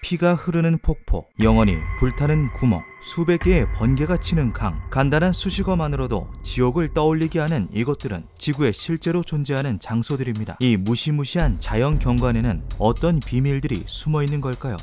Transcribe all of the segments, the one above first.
피가 흐르는 폭포, 영원히 불타는 구멍, 수백 개의 번개가 치는 강, 간단한 수식어만으로도 지옥을 떠올리게 하는 이것들은 지구에 실제로 존재하는 장소들입니다. 이 무시무시한 자연 경관에는 어떤 비밀들이 숨어 있는 걸까요?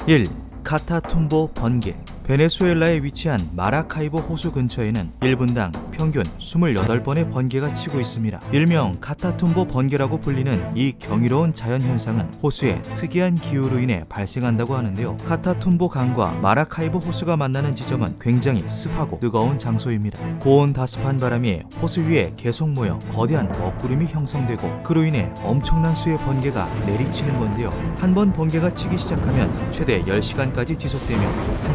1. 카타툼보 번개. 베네수엘라에 위치한 마라카이보 호수 근처에는 1분당 평균 28번의 번개가 치고 있습니다. 일명 카타툼보 번개라고 불리는 이 경이로운 자연현상은 호수의 특이한 기후로 인해 발생한다고 하는데요. 카타툼보 강과 마라카이보 호수가 만나는 지점은 굉장히 습하고 뜨거운 장소입니다. 고온다습한 바람이 호수 위에 계속 모여 거대한 먹구름이 형성되고 그로 인해 엄청난 수의 번개가 내리치는 건데요. 한 번 번개가 치기 시작하면 최대 10시간까지 지속되며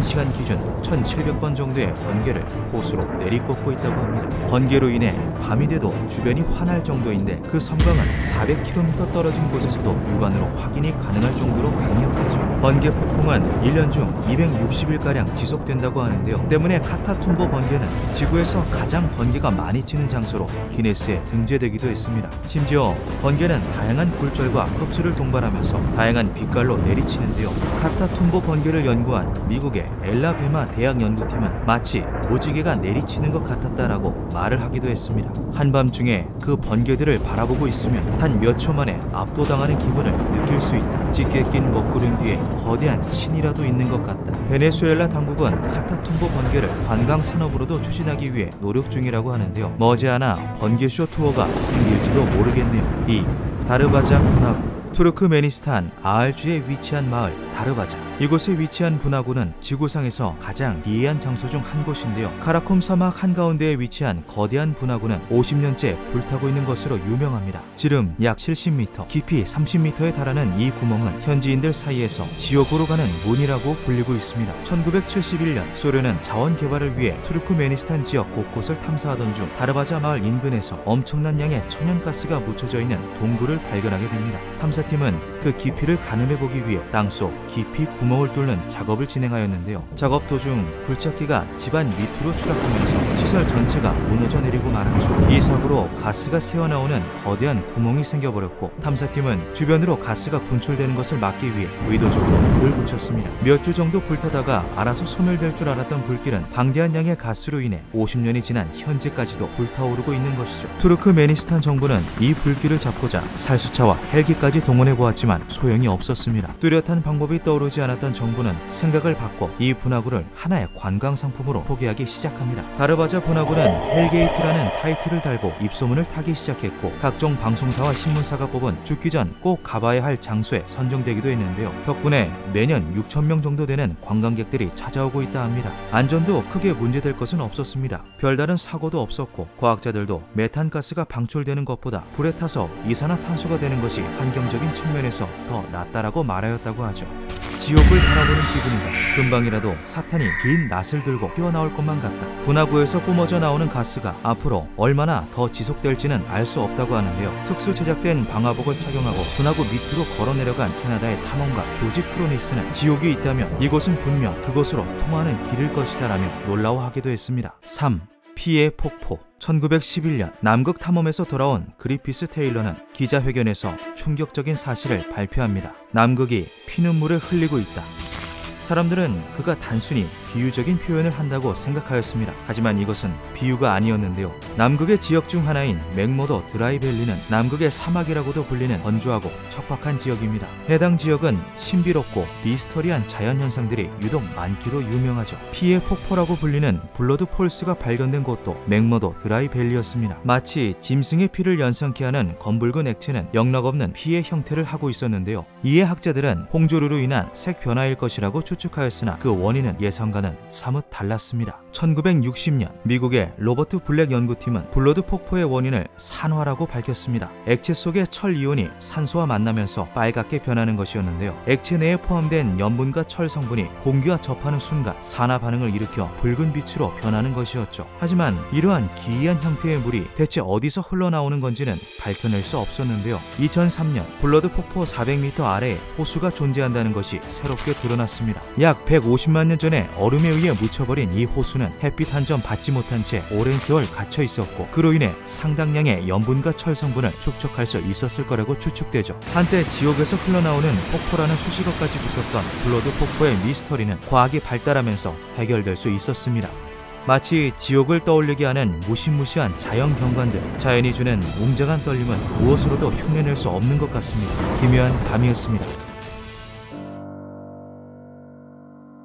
1시간 기준 1700번 정도의 번개를 호수로 내리꽂고 있다고 합니다. 번개로 인해 밤이 돼도 주변이 환할 정도인데 그 섬광은 400km 떨어진 곳에서도 육안으로 확인이 가능할 정도로 강력하죠. 번개 폭풍은 1년 중 260일가량 지속된다고 하는데요. 때문에 카타툼보 번개는 지구에서 가장 번개가 많이 치는 장소로 기네스에 등재되기도 했습니다. 심지어 번개는 다양한 굴절과 흡수를 동반하면서 다양한 빛깔로 내리치는데요. 카타툼보 번개를 연구한 미국의 엘라베마 대학 연구팀은 마치 무지개가 내리치는 것 같았다라고 말을 하기도 했습니다. 한밤중에 그 번개들을 바라보고 있으면 단 몇 초 만에 압도당하는 기분을 느낄 수 있다. 짙게 낀 먹구름 뒤에 거대한 신이라도 있는 것 같다. 베네수엘라 당국은 카타툼보 번개를 관광 산업으로도 추진하기 위해 노력 중이라고 하는데요. 머지않아 번개쇼 투어가 생길지도 모르겠네요. 2. 다르바자 분화구. 투르크메니스탄 아알주에 위치한 마을 다르바자. 이곳에 위치한 분화구는 지구상에서 가장 비애한 장소 중 한 곳인데요. 카라콤 사막 한가운데에 위치한 거대한 분화구는 50년째 불타고 있는 것으로 유명합니다. 지름 약 70m, 깊이 30m에 달하는 이 구멍은 현지인들 사이에서 지옥으로 가는 문이라고 불리고 있습니다. 1971년 소련은 자원 개발을 위해 투르크메니스탄 지역 곳곳을 탐사하던 중 다르바자 마을 인근에서 엄청난 양의 천연가스가 묻혀져 있는 동굴을 발견하게 됩니다. 탐사팀은 그 깊이를 가늠해보기 위해 땅속 깊이 구멍을 뚫는 작업을 진행하였는데요. 작업 도중 굴착기가 집안 밑으로 추락하면서 시설 전체가 무너져 내리고 말았죠. 이 사고로 가스가 새어나오는 거대한 구멍이 생겨버렸고 탐사팀은 주변으로 가스가 분출되는 것을 막기 위해 의도적으로 불을 붙였습니다. 몇 주 정도 불타다가 알아서 소멸될 줄 알았던 불길은 방대한 양의 가스로 인해 50년이 지난 현재까지도 불타오르고 있는 것이죠. 투르크메니스탄 정부는 이 불길을 잡고자 살수차와 헬기까지 동원해보았지만 소용이 없었습니다. 뚜렷한 방법이 떠오르지 않았던 정부는 생각을 바꿔 이 분화구를 하나의 관광 상품으로 소개하기 시작합니다. 다르바자 분화구는 헬게이트라는 타이틀을 달고 입소문을 타기 시작했고 각종 방송사와 신문사가 뽑은 죽기 전 꼭 가봐야 할 장소에 선정되기도 했는데요. 덕분에 매년 6,000명 정도 되는 관광객들이 찾아오고 있다 합니다. 안전도 크게 문제될 것은 없었습니다. 별다른 사고도 없었고 과학자들도 메탄가스가 방출되는 것보다 불에 타서 이산화탄소가 되는 것이 환경적인 측면에서 더 낫다라고 말하였다고 하죠. 지옥을 바라보는 기분이다. 금방이라도 사탄이 긴 낫을 들고 튀어나올 것만 같다. 분화구에서 뿜어져 나오는 가스가 앞으로 얼마나 더 지속될지는 알 수 없다고 하는데요. 특수 제작된 방화복을 착용하고 분화구 밑으로 걸어 내려간 캐나다의 탐험가 조지 크로니스는 지옥이 있다면 이곳은 분명 그곳으로 통하는 길일 것이다 라며 놀라워하기도 했습니다. 3. 피의 폭포. 1911년 남극 탐험에서 돌아온 그리피스 테일러는 기자회견에서 충격적인 사실을 발표합니다. 남극이 피눈물을 흘리고 있다. 사람들은 그가 단순히 비유적인 표현을 한다고 생각하였습니다. 하지만 이것은 비유가 아니었는데요. 남극의 지역 중 하나인 맥모더 드라이밸리는 남극의 사막이라고도 불리는 건조하고 척박한 지역입니다. 해당 지역은 신비롭고 미스터리한 자연현상들이 유독 많기로 유명하죠. 피의 폭포라고 불리는 블러드 폴스가 발견된 곳도 맥모더 드라이밸리였습니다. 마치 짐승의 피를 연상케 하는 검붉은 액체는 영락없는 피의 형태를 하고 있었는데요. 이에 학자들은 홍조류로 인한 색 변화일 것이라고 추측하였으나 그 원인은 예상과는 사뭇 달랐습니다. 1960년 미국의 로버트 블랙 연구팀은 블러드 폭포의 원인을 산화라고 밝혔습니다. 액체 속의 철 이온이 산소와 만나면서 빨갛게 변하는 것이었는데요. 액체 내에 포함된 염분과 철 성분이 공기와 접하는 순간 산화 반응을 일으켜 붉은 빛으로 변하는 것이었죠. 하지만 이러한 기이한 형태의 물이 대체 어디서 흘러나오는 건지는 밝혀낼 수 없었는데요. 2003년 블러드 폭포 400m 아래에 호수가 존재한다는 것이 새롭게 드러났습니다. 약 150만 년 전에 얼음에 의해 묻혀버린 이 호수는 햇빛 한 점 받지 못한 채 오랜 세월 갇혀 있었고, 그로 인해 상당량의 염분과 철 성분을 축적할 수 있었을 거라고 추측되죠. 한때 지옥에서 흘러나오는 폭포라는 수식어까지 붙었던 블러드 폭포의 미스터리는 과학이 발달하면서 해결될 수 있었습니다. 마치 지옥을 떠올리게 하는 무시무시한 자연 경관들, 자연이 주는 웅장한 떨림은 무엇으로도 흉내낼 수 없는 것 같습니다. 기묘한 밤이었습니다.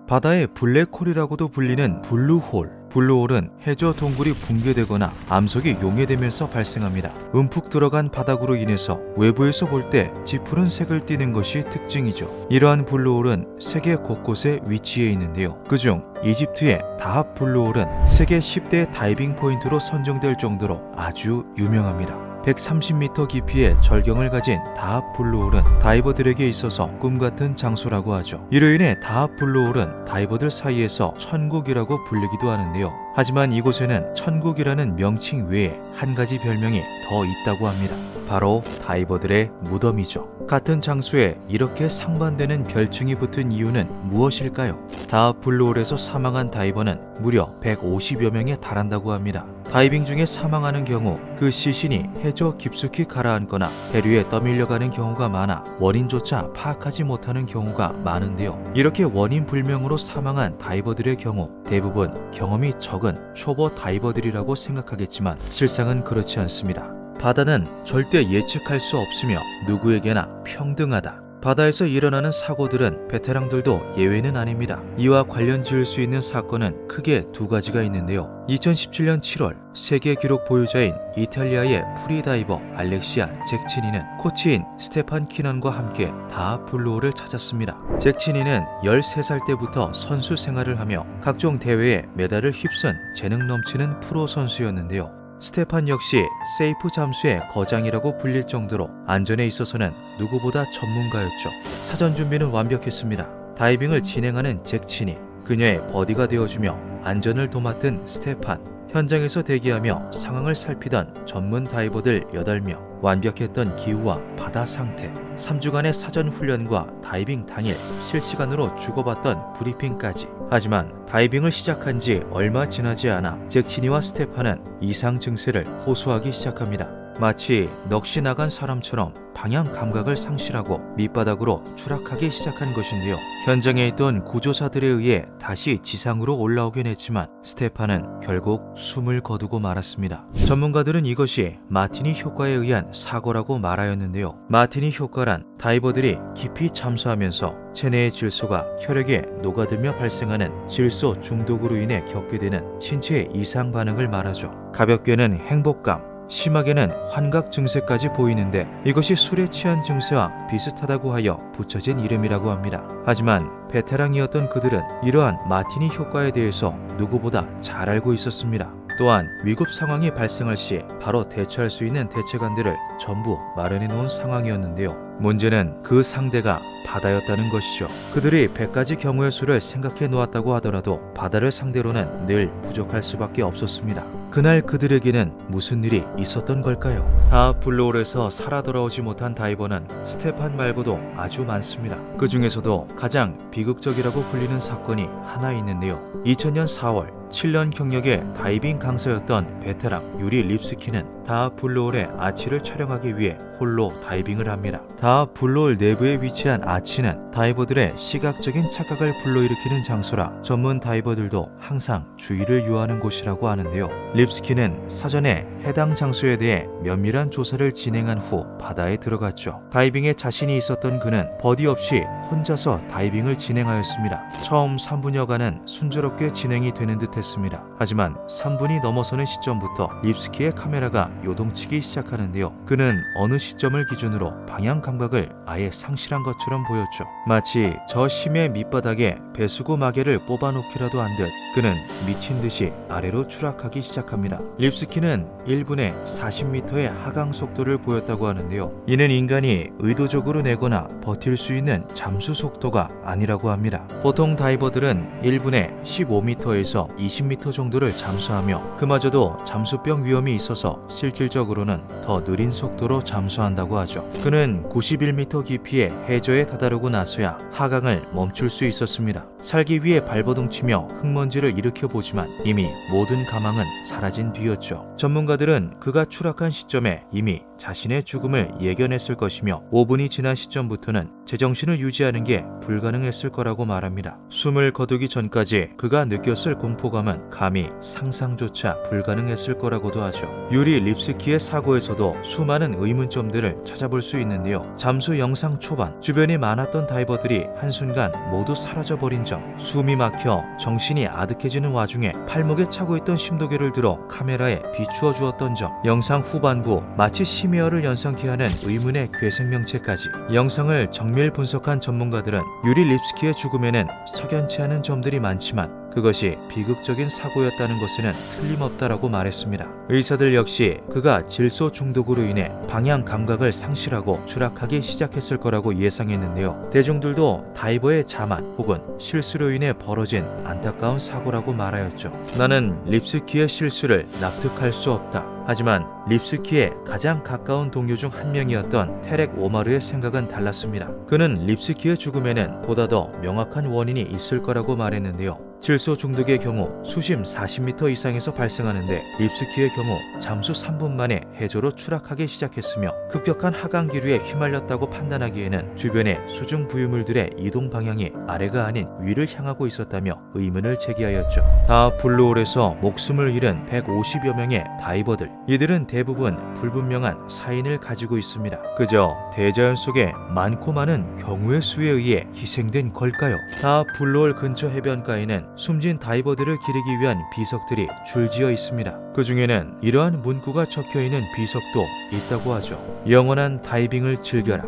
바다의 블랙홀이라고도 불리는 블루홀. 블루홀은 해저 동굴이 붕괴되거나 암석이 용해되면서 발생합니다. 움푹 들어간 바닥으로 인해서 외부에서 볼 때 짙푸른 색을 띠는 것이 특징이죠. 이러한 블루홀은 세계 곳곳에 위치해 있는데요. 그중 이집트의 다합 블루홀은 세계 10대 다이빙 포인트로 선정될 정도로 아주 유명합니다. 130m 깊이의 절경을 가진 다합 블루홀은 다이버들에게 있어서 꿈같은 장소라고 하죠. 이로 인해 다합 블루홀은 다이버들 사이에서 천국이라고 불리기도 하는데요. 하지만 이곳에는 천국이라는 명칭 외에 한 가지 별명이 더 있다고 합니다. 바로 다이버들의 무덤이죠. 같은 장소에 이렇게 상반되는 별칭이 붙은 이유는 무엇일까요? 다합 블루홀에서 사망한 다이버는 무려 150여 명에 달한다고 합니다. 다이빙 중에 사망하는 경우 그 시신이 해저 깊숙이 가라앉거나 해류에 떠밀려가는 경우가 많아 원인조차 파악하지 못하는 경우가 많은데요. 이렇게 원인 불명으로 사망한 다이버들의 경우 대부분 경험이 적은 초보 다이버들이라고 생각하겠지만 실상은 그렇지 않습니다. 바다는 절대 예측할 수 없으며 누구에게나 평등하다. 바다에서 일어나는 사고들은 베테랑들도 예외는 아닙니다. 이와 관련 지을 수 있는 사건은 크게 두 가지가 있는데요. 2017년 7월 세계 기록 보유자인 이탈리아의 프리다이버 알렉시아 잭치니는 코치인 스테판 키넌과 함께 다합 블루홀을 찾았습니다. 잭치니는 13살 때부터 선수 생활을 하며 각종 대회에 메달을 휩쓴 재능 넘치는 프로 선수였는데요. 스테판 역시 세이프 잠수의 거장이라고 불릴 정도로 안전에 있어서는 누구보다 전문가였죠. 사전 준비는 완벽했습니다. 다이빙을 진행하는 잭치니, 그녀의 버디가 되어주며 안전을 도맡은 스테판, 현장에서 대기하며 상황을 살피던 전문 다이버들 8명, 완벽했던 기후와 바다 상태, 3주간의 사전 훈련과 다이빙 당일 실시간으로 주고받던 브리핑까지. 하지만 다이빙을 시작한 지 얼마 지나지 않아 잭치니와 스테판은 이상 증세를 호소하기 시작합니다. 마치 넋이 나간 사람처럼 방향 감각을 상실하고 밑바닥으로 추락하기 시작한 것인데요. 현장에 있던 구조사들에 의해 다시 지상으로 올라오긴 했지만 스테판은 결국 숨을 거두고 말았습니다. 전문가들은 이것이 마티니 효과에 의한 사고라고 말하였는데요. 마티니 효과란 다이버들이 깊이 잠수하면서 체내의 질소가 혈액에 녹아들며 발생하는 질소 중독으로 인해 겪게 되는 신체 이상 반응을 말하죠. 가볍게는 행복감, 심하게는 환각 증세까지 보이는데 이것이 술에 취한 증세와 비슷하다고 하여 붙여진 이름이라고 합니다. 하지만 베테랑이었던 그들은 이러한 마티니 효과에 대해서 누구보다 잘 알고 있었습니다. 또한 위급 상황이 발생할 시 바로 대처할 수 있는 대책안들을 전부 마련해 놓은 상황이었는데요. 문제는 그 상대가 바다였다는 것이죠. 그들이 100가지 경우의 수를 생각해 놓았다고 하더라도 바다를 상대로는 늘 부족할 수밖에 없었습니다. 그날 그들에게는 무슨 일이 있었던 걸까요? 다합 블루홀에서 살아 돌아오지 못한 다이버는 스테판 말고도 아주 많습니다. 그 중에서도 가장 비극적이라고 불리는 사건이 하나 있는데요. 2000년 4월 7년 경력의 다이빙 강사였던 베테랑 유리 립스키는 다합 블루홀의 아치를 촬영하기 위해 홀로 다이빙을 합니다. 다합 블루홀 내부에 위치한 아치는 다이버들의 시각적인 착각을 불러일으키는 장소라 전문 다이버들도 항상 주의를 유하는 곳이라고 하는데요. 립스키는 사전에 해당 장소에 대해 면밀한 조사를 진행한 후 바다에 들어갔죠. 다이빙에 자신이 있었던 그는 버디 없이 혼자서 다이빙을 진행하였습니다. 처음 3분여간은 순조롭게 진행이 되는 듯 했습니다. 하지만 3분이 넘어서는 시점부터 립스키의 카메라가 요동치기 시작하는데요. 그는 어느 시점을 기준으로 방향 감각을 아예 상실한 것처럼 보였죠. 마치 저 심해 밑바닥에 배수구 마개를 뽑아놓기라도 한 듯 그는 미친 듯이 아래로 추락하기 시작합니다. 립스키는 1분에 40m의 하강 속도를 보였다고 하는데요. 이는 인간이 의도적으로 내거나 버틸 수 있는 잠수 속도가 아니라고 합니다. 보통 다이버들은 1분에 15m에서 20m 정도를 잠수하며 그마저도 잠수병 위험이 있어서 실질적으로는 더 느린 속도로 잠수한다고 하죠. 그는 91m 깊이의 해저에 다다르고 나서 나서야 하강을 멈출 수 있었습니다. 살기 위해 발버둥치며 흙먼지를 일으켜보지만 이미 모든 가망은 사라진 뒤였죠. 전문가들은 그가 추락한 시점에 이미 자신의 죽음을 예견했을 것이며 5분이 지난 시점부터는 제정신을 유지하는 게 불가능했을 거라고 말합니다. 숨을 거두기 전까지 그가 느꼈을 공포감은 감히 상상조차 불가능했을 거라고도 하죠. 유리 립스키의 사고에서도 수많은 의문점들을 찾아볼 수 있는데요. 잠수 영상 초반 주변에 많았던 다이버들이 한순간 모두 사라져버린 점, 숨이 막혀 정신이 아득해지는 와중에 팔목에 차고 있던 심도계를 들어 카메라에 비추어 주었던 점, 영상 후반부 마치 심해어를 연상케 하는 의문의 괴생명체까지. 영상을 정밀 분석한 전문가들은 유리 립스키의 죽음에는 석연치 않은 점들이 많지만 그것이 비극적인 사고였다는 것에는 틀림없다라고 말했습니다. 의사들 역시 그가 질소 중독으로 인해 방향 감각을 상실하고 추락하기 시작했을 거라고 예상했는데요. 대중들도 다이버의 자만 혹은 실수로 인해 벌어진 안타까운 사고라고 말하였죠. 나는 립스키의 실수를 납득할 수 없다. 하지만 립스키의 가장 가까운 동료 중 한 명이었던 테렉 오마르의 생각은 달랐습니다. 그는 립스키의 죽음에는 보다 더 명확한 원인이 있을 거라고 말했는데요. 질소 중독의 경우 수심 40m 이상에서 발생하는데 립스키의 경우 잠수 3분 만에 해저로 추락하기 시작했으며 급격한 하강 기류에 휘말렸다고 판단하기에는 주변의 수중 부유물들의 이동 방향이 아래가 아닌 위를 향하고 있었다며 의문을 제기하였죠. 다 블루홀에서 목숨을 잃은 150여 명의 다이버들, 이들은 대부분 불분명한 사인을 가지고 있습니다. 그저 대자연 속에 많고 많은 경우의 수에 의해 희생된 걸까요? 다 블루홀 근처 해변가에는 숨진 다이버들을 기리기 위한 비석들이 줄지어 있습니다. 그 중에는 이러한 문구가 적혀있는 비석도 있다고 하죠. 영원한 다이빙을 즐겨라.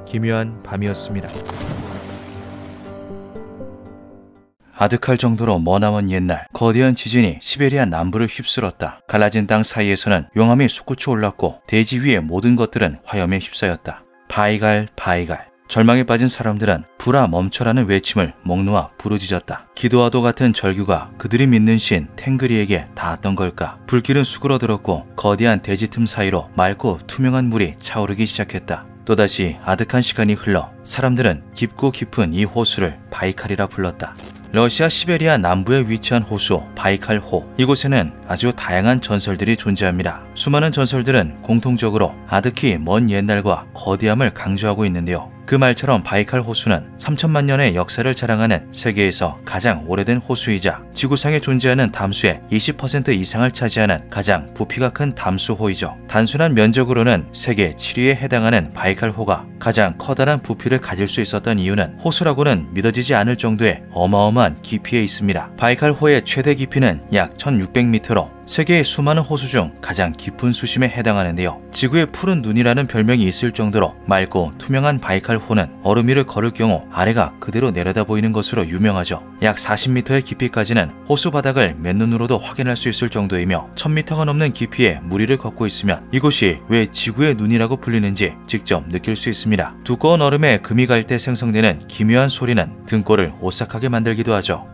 기묘한 밤이었습니다. 아득할 정도로 머나먼 옛날 거대한 지진이 시베리아 남부를 휩쓸었다. 갈라진 땅 사이에서는 용암이 솟구쳐 올랐고 대지 위의 모든 것들은 화염에 휩싸였다. 바이갈 바이갈. 절망에 빠진 사람들은 불아 멈춰라는 외침을 목 놓아 부르짖었다. 기도와도 같은 절규가 그들이 믿는 신 탱그리에게 닿았던 걸까? 불길은 수그러들었고 거대한 대지 틈 사이로 맑고 투명한 물이 차오르기 시작했다. 또다시 아득한 시간이 흘러 사람들은 깊고 깊은 이 호수를 바이칼이라 불렀다. 러시아 시베리아 남부에 위치한 호수 바이칼호. 이곳에는 아주 다양한 전설들이 존재합니다. 수많은 전설들은 공통적으로 아득히 먼 옛날과 거대함을 강조하고 있는데요. 그 말처럼 바이칼 호수는 3천만 년의 역사를 자랑하는 세계에서 가장 오래된 호수이자 지구상에 존재하는 담수의 20% 이상을 차지하는 가장 부피가 큰 담수호이죠. 단순한 면적으로는 세계 7위에 해당하는 바이칼호가 가장 커다란 부피를 가질 수 있었던 이유는 호수라고는 믿어지지 않을 정도의 어마어마한 깊이에 있습니다. 바이칼호의 최대 깊이는 약 1600m로 세계의 수많은 호수 중 가장 깊은 수심에 해당하는데요. 지구의 푸른 눈이라는 별명이 있을 정도로 맑고 투명한 바이칼호는 얼음 위를 걸을 경우 아래가 그대로 내려다 보이는 것으로 유명하죠. 약 40m의 깊이까지는 호수 바닥을 맨눈으로도 확인할 수 있을 정도이며 1000m가 넘는 깊이의 물 위를 걷고 있으면 이곳이 왜 지구의 눈이라고 불리는지 직접 느낄 수 있습니다. 두꺼운 얼음에 금이 갈 때 생성되는 기묘한 소리는 등골을 오싹하게 만들기도 하죠.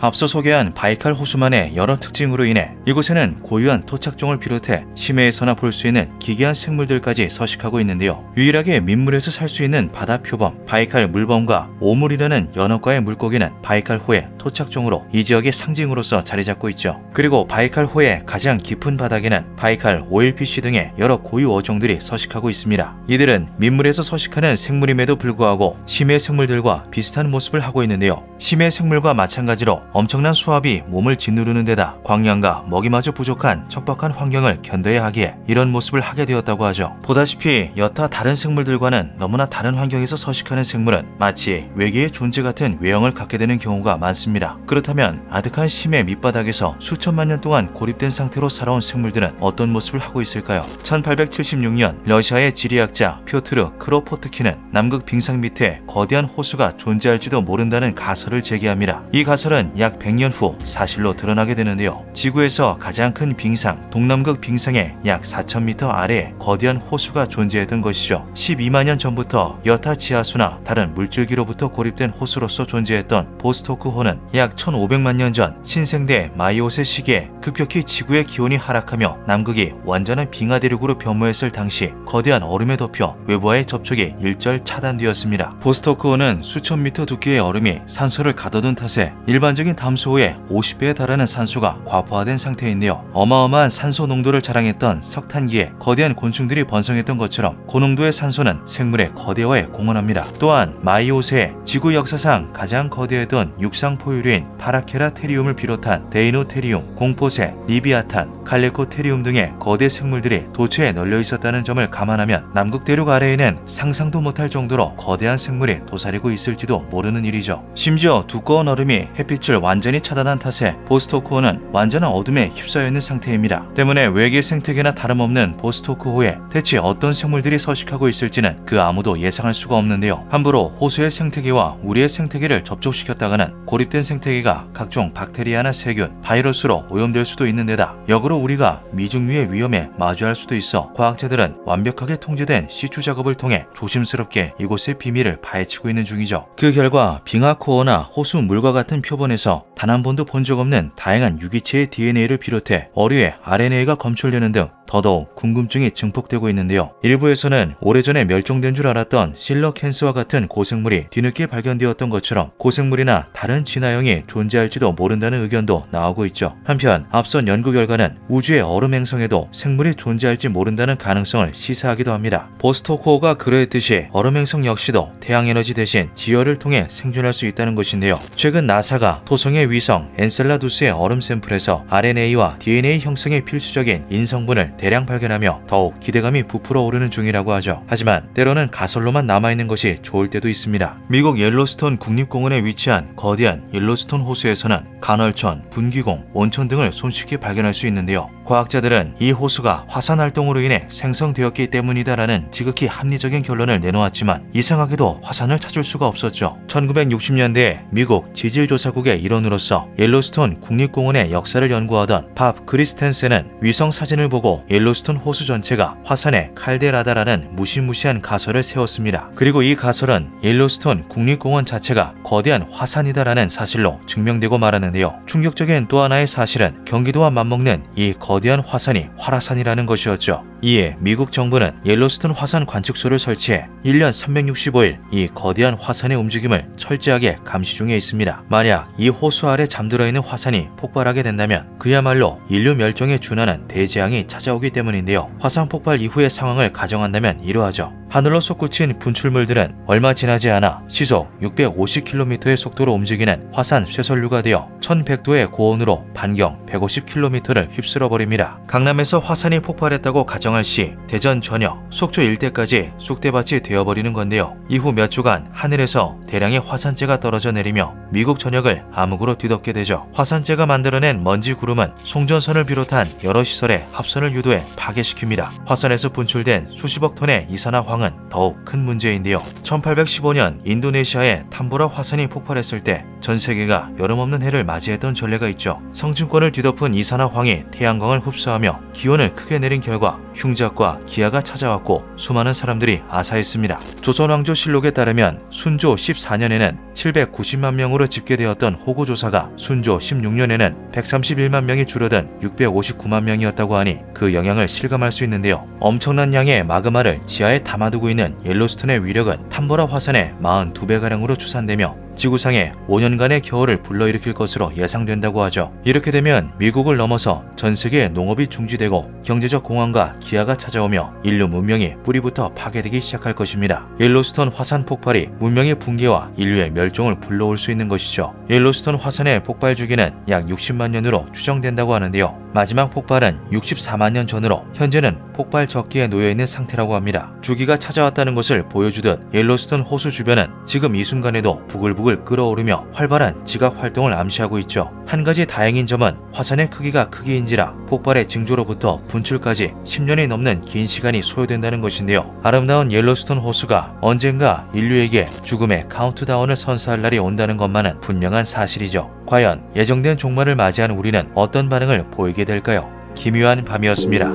앞서 소개한 바이칼 호수만의 여러 특징으로 인해 이곳에는 고유한 토착종을 비롯해 심해에서나 볼 수 있는 기괴한 생물들까지 서식하고 있는데요. 유일하게 민물에서 살 수 있는 바다 표범 바이칼 물범과 오물이라는 연어과의 물고기는 바이칼호의 토착종으로 이 지역의 상징으로서 자리 잡고 있죠. 그리고 바이칼호의 가장 깊은 바닥에는 바이칼 오일피쉬 등의 여러 고유 어종들이 서식하고 있습니다. 이들은 민물에서 서식하는 생물임에도 불구하고 심해 생물들과 비슷한 모습을 하고 있는데요. 심해 생물과 마찬가지로 엄청난 수압이 몸을 짓누르는 데다 광량과 먹이마저 부족한 척박한 환경을 견뎌야 하기에 이런 모습을 하게 되었다고 하죠. 보다시피 여타 다른 생물들과는 너무나 다른 환경에서 서식하는 생물은 마치 외계의 존재 같은 외형을 갖게 되는 경우가 많습니다. 그렇다면 아득한 심해 밑바닥에서 수천만 년 동안 고립된 상태로 살아온 생물들은 어떤 모습을 하고 있을까요? 1876년 러시아의 지리학자 표트르 크로포트키는 남극 빙상 밑에 거대한 호수가 존재할지도 모른다는 가설을 제기합니다. 이 가설은 약 100년 후 사실로 드러나게 되는데요. 지구에서 가장 큰 빙상, 동남극 빙상의 약 4,000m 아래에 거대한 호수가 존재했던 것이죠. 12만 년 전부터 여타 지하수나 다른 물줄기로부터 고립된 호수로서 존재했던 보스토크호는 약 1,500만 년 전 신생대 마이오세 시기에 급격히 지구의 기온이 하락하며 남극이 완전한 빙하 대륙으로 변모했을 당시 거대한 얼음에 덮여 외부와의 접촉이 일절 차단되었습니다. 보스토크호는 수천 미터 두께의 얼음이 산소를 가둬둔 탓에 일반적인 담수호의 50배에 달하는 산소가 과포화된 상태인데요. 어마어마한 산소 농도를 자랑했던 석탄기에 거대한 곤충들이 번성했던 것처럼 고농도의 산소는 생물의 거대화에 공헌합니다. 또한 마이오세에 지구 역사상 가장 거대했던 육상 포유류인 파라케라테리움을 비롯한 데이노테리움, 공포새, 리비아탄, 칼레코테리움 등의 거대 생물들이 도처에 널려 있었다는 점을 감안하면 남극 대륙 아래에는 상상도 못할 정도로 거대한 생물이 도사리고 있을지도 모르는 일이죠. 심지어 두꺼운 얼음이 햇빛을 완전히 차단한 탓에 보스토크호는 완전한 어둠에 휩싸여 있는 상태입니다. 때문에 외계 생태계나 다름없는 보스토크호에 대체 어떤 생물들이 서식하고 있을지는 그 아무도 예상할 수가 없는데요. 함부로 호수의 생태계와 우리의 생태계를 접촉시켰다가는 고립된 생태계가 각종 박테리아나 세균, 바이러스로 오염될 수도 있는 데다 역으로 우리가 미중류의 위험에 마주할 수도 있어 과학자들은 완벽하게 통제된 시추 작업을 통해 조심스럽게 이곳의 비밀을 파헤치고 있는 중이죠. 그 결과 빙하 코어나 호수 물과 같은 표본에서 단 한 번도 본 적 없는 다양한 유기체의 DNA를 비롯해 어류의 RNA가 검출되는 등 더더욱 궁금증이 증폭되고 있는데요. 일부에서는 오래전에 멸종된 줄 알았던 실러캔스와 같은 고생물이 뒤늦게 발견되었던 것처럼 고생물이나 다른 진화형이 존재할지도 모른다는 의견도 나오고 있죠. 한편 앞선 연구 결과는 우주의 얼음 행성에도 생물이 존재할지 모른다는 가능성을 시사하기도 합니다. 보스토크호가 그러했듯이 얼음 행성 역시도 태양에너지 대신 지열을 통해 생존할 수 있다는 것인데요. 최근 나사가 토성의 위성 엔셀라두스의 얼음 샘플에서 RNA와 DNA 형성에 필수적인 인성분을 대량 발견하며 더욱 기대감이 부풀어 오르는 중이라고 하죠. 하지만 때로는 가설로만 남아있는 것이 좋을 때도 있습니다. 미국 옐로스톤 국립공원에 위치한 거대한 옐로스톤 호수에서는 간헐천, 분기공, 온천 등을 손쉽게 발견할 수 있는데요. 과학자들은 이 호수가 화산 활동으로 인해 생성되었기 때문이다라는 지극히 합리적인 결론을 내놓았지만 이상하게도 화산을 찾을 수가 없었죠. 1960년대에 미국 지질조사국의 일원으로서 옐로스톤 국립공원의 역사를 연구하던 밥 그리스텐센은 위성 사진을 보고 옐로스톤 호수 전체가 화산의 칼데라다라는 무시무시한 가설을 세웠습니다. 그리고 이 가설은 옐로스톤 국립공원 자체가 거대한 화산이다라는 사실로 증명되고 말았는데요. 충격적인 또 하나의 사실은 경기도와 맞먹는 이 거대한 화산이 활화산이라는 것이었죠. 이에 미국 정부는 옐로스톤 화산 관측소를 설치해 1년 365일 이 거대한 화산의 움직임을 철저하게 감시 중에 있습니다. 만약 이 호수 아래 잠들어 있는 화산이 폭발하게 된다면 그야말로 인류 멸종에 준하는 대재앙이 찾아오기 때문인데요. 화산 폭발 이후의 상황을 가정한다면 이러하죠. 하늘로 솟구친 분출물들은 얼마 지나지 않아 시속 650km의 속도로 움직이는 화산 쇠설류가 되어 1100도의 고온으로 반경 150km를 휩쓸어버립니다. 강남에서 화산이 폭발했다고 가정할 시 대전 전역, 속초 일대까지 쑥대밭이 되어버리는 건데요. 이후 몇 주간 하늘에서 대량의 화산재가 떨어져 내리며 미국 전역을 암흑으로 뒤덮게 되죠. 화산재가 만들어낸 먼지 구름은 송전선을 비롯한 여러 시설의 합선을 유도해 파괴시킵니다. 화산에서 분출된 수십억 톤의 이산화황 은 더욱 큰 문제인데요. 1815년 인도네시아의 탐보라 화산이 폭발했을 때 전 세계가 여름 없는 해를 맞이했던 전례가 있죠. 성층권을 뒤덮은 이산화황이 태양광을 흡수하며 기온을 크게 내린 결과 흉작과 기아가 찾아왔고 수많은 사람들이 아사했습니다. 조선왕조실록에 따르면 순조 14년에는 790만 명으로 집계되었던 호구조사가 순조 16년에는 131만 명이 줄어든 659만 명이었다고 하니 그 영향을 실감할 수 있는데요. 엄청난 양의 마그마를 지하에 담아두고 있는 옐로스톤의 위력은 탐보라 화산의 42배가량으로 추산되며 지구상에 5년간의 겨울을 불러일으킬 것으로 예상된다고 하죠. 이렇게 되면 미국을 넘어서 전 세계의 농업이 중지되고 경제적 공황과 기아가 찾아오며 인류 문명이 뿌리부터 파괴되기 시작할 것입니다. 옐로스톤 화산 폭발이 문명의 붕괴와 인류의 멸종을 불러올 수 있는 것이죠. 옐로스톤 화산의 폭발 주기는 약 60만 년으로 추정된다고 하는데요. 마지막 폭발은 64만 년 전으로 현재는 폭발 적기에 놓여있는 상태라고 합니다. 주기가 찾아왔다는 것을 보여주듯 옐로스톤 호수 주변은 지금 이 순간에도 부글부글 대륙을 끌어오르며 활발한 지각 활동을 암시하고 있죠. 한 가지 다행인 점은 화산의 크기가 크기인지라 폭발의 징조로부터 분출까지 10년이 넘는 긴 시간이 소요된다는 것인데요. 아름다운 옐로스톤 호수가 언젠가 인류에게 죽음의 카운트다운을 선사할 날이 온다는 것만은 분명한 사실이죠. 과연 예정된 종말을 맞이한 우리는 어떤 반응을 보이게 될까요? 기묘한 밤이었습니다.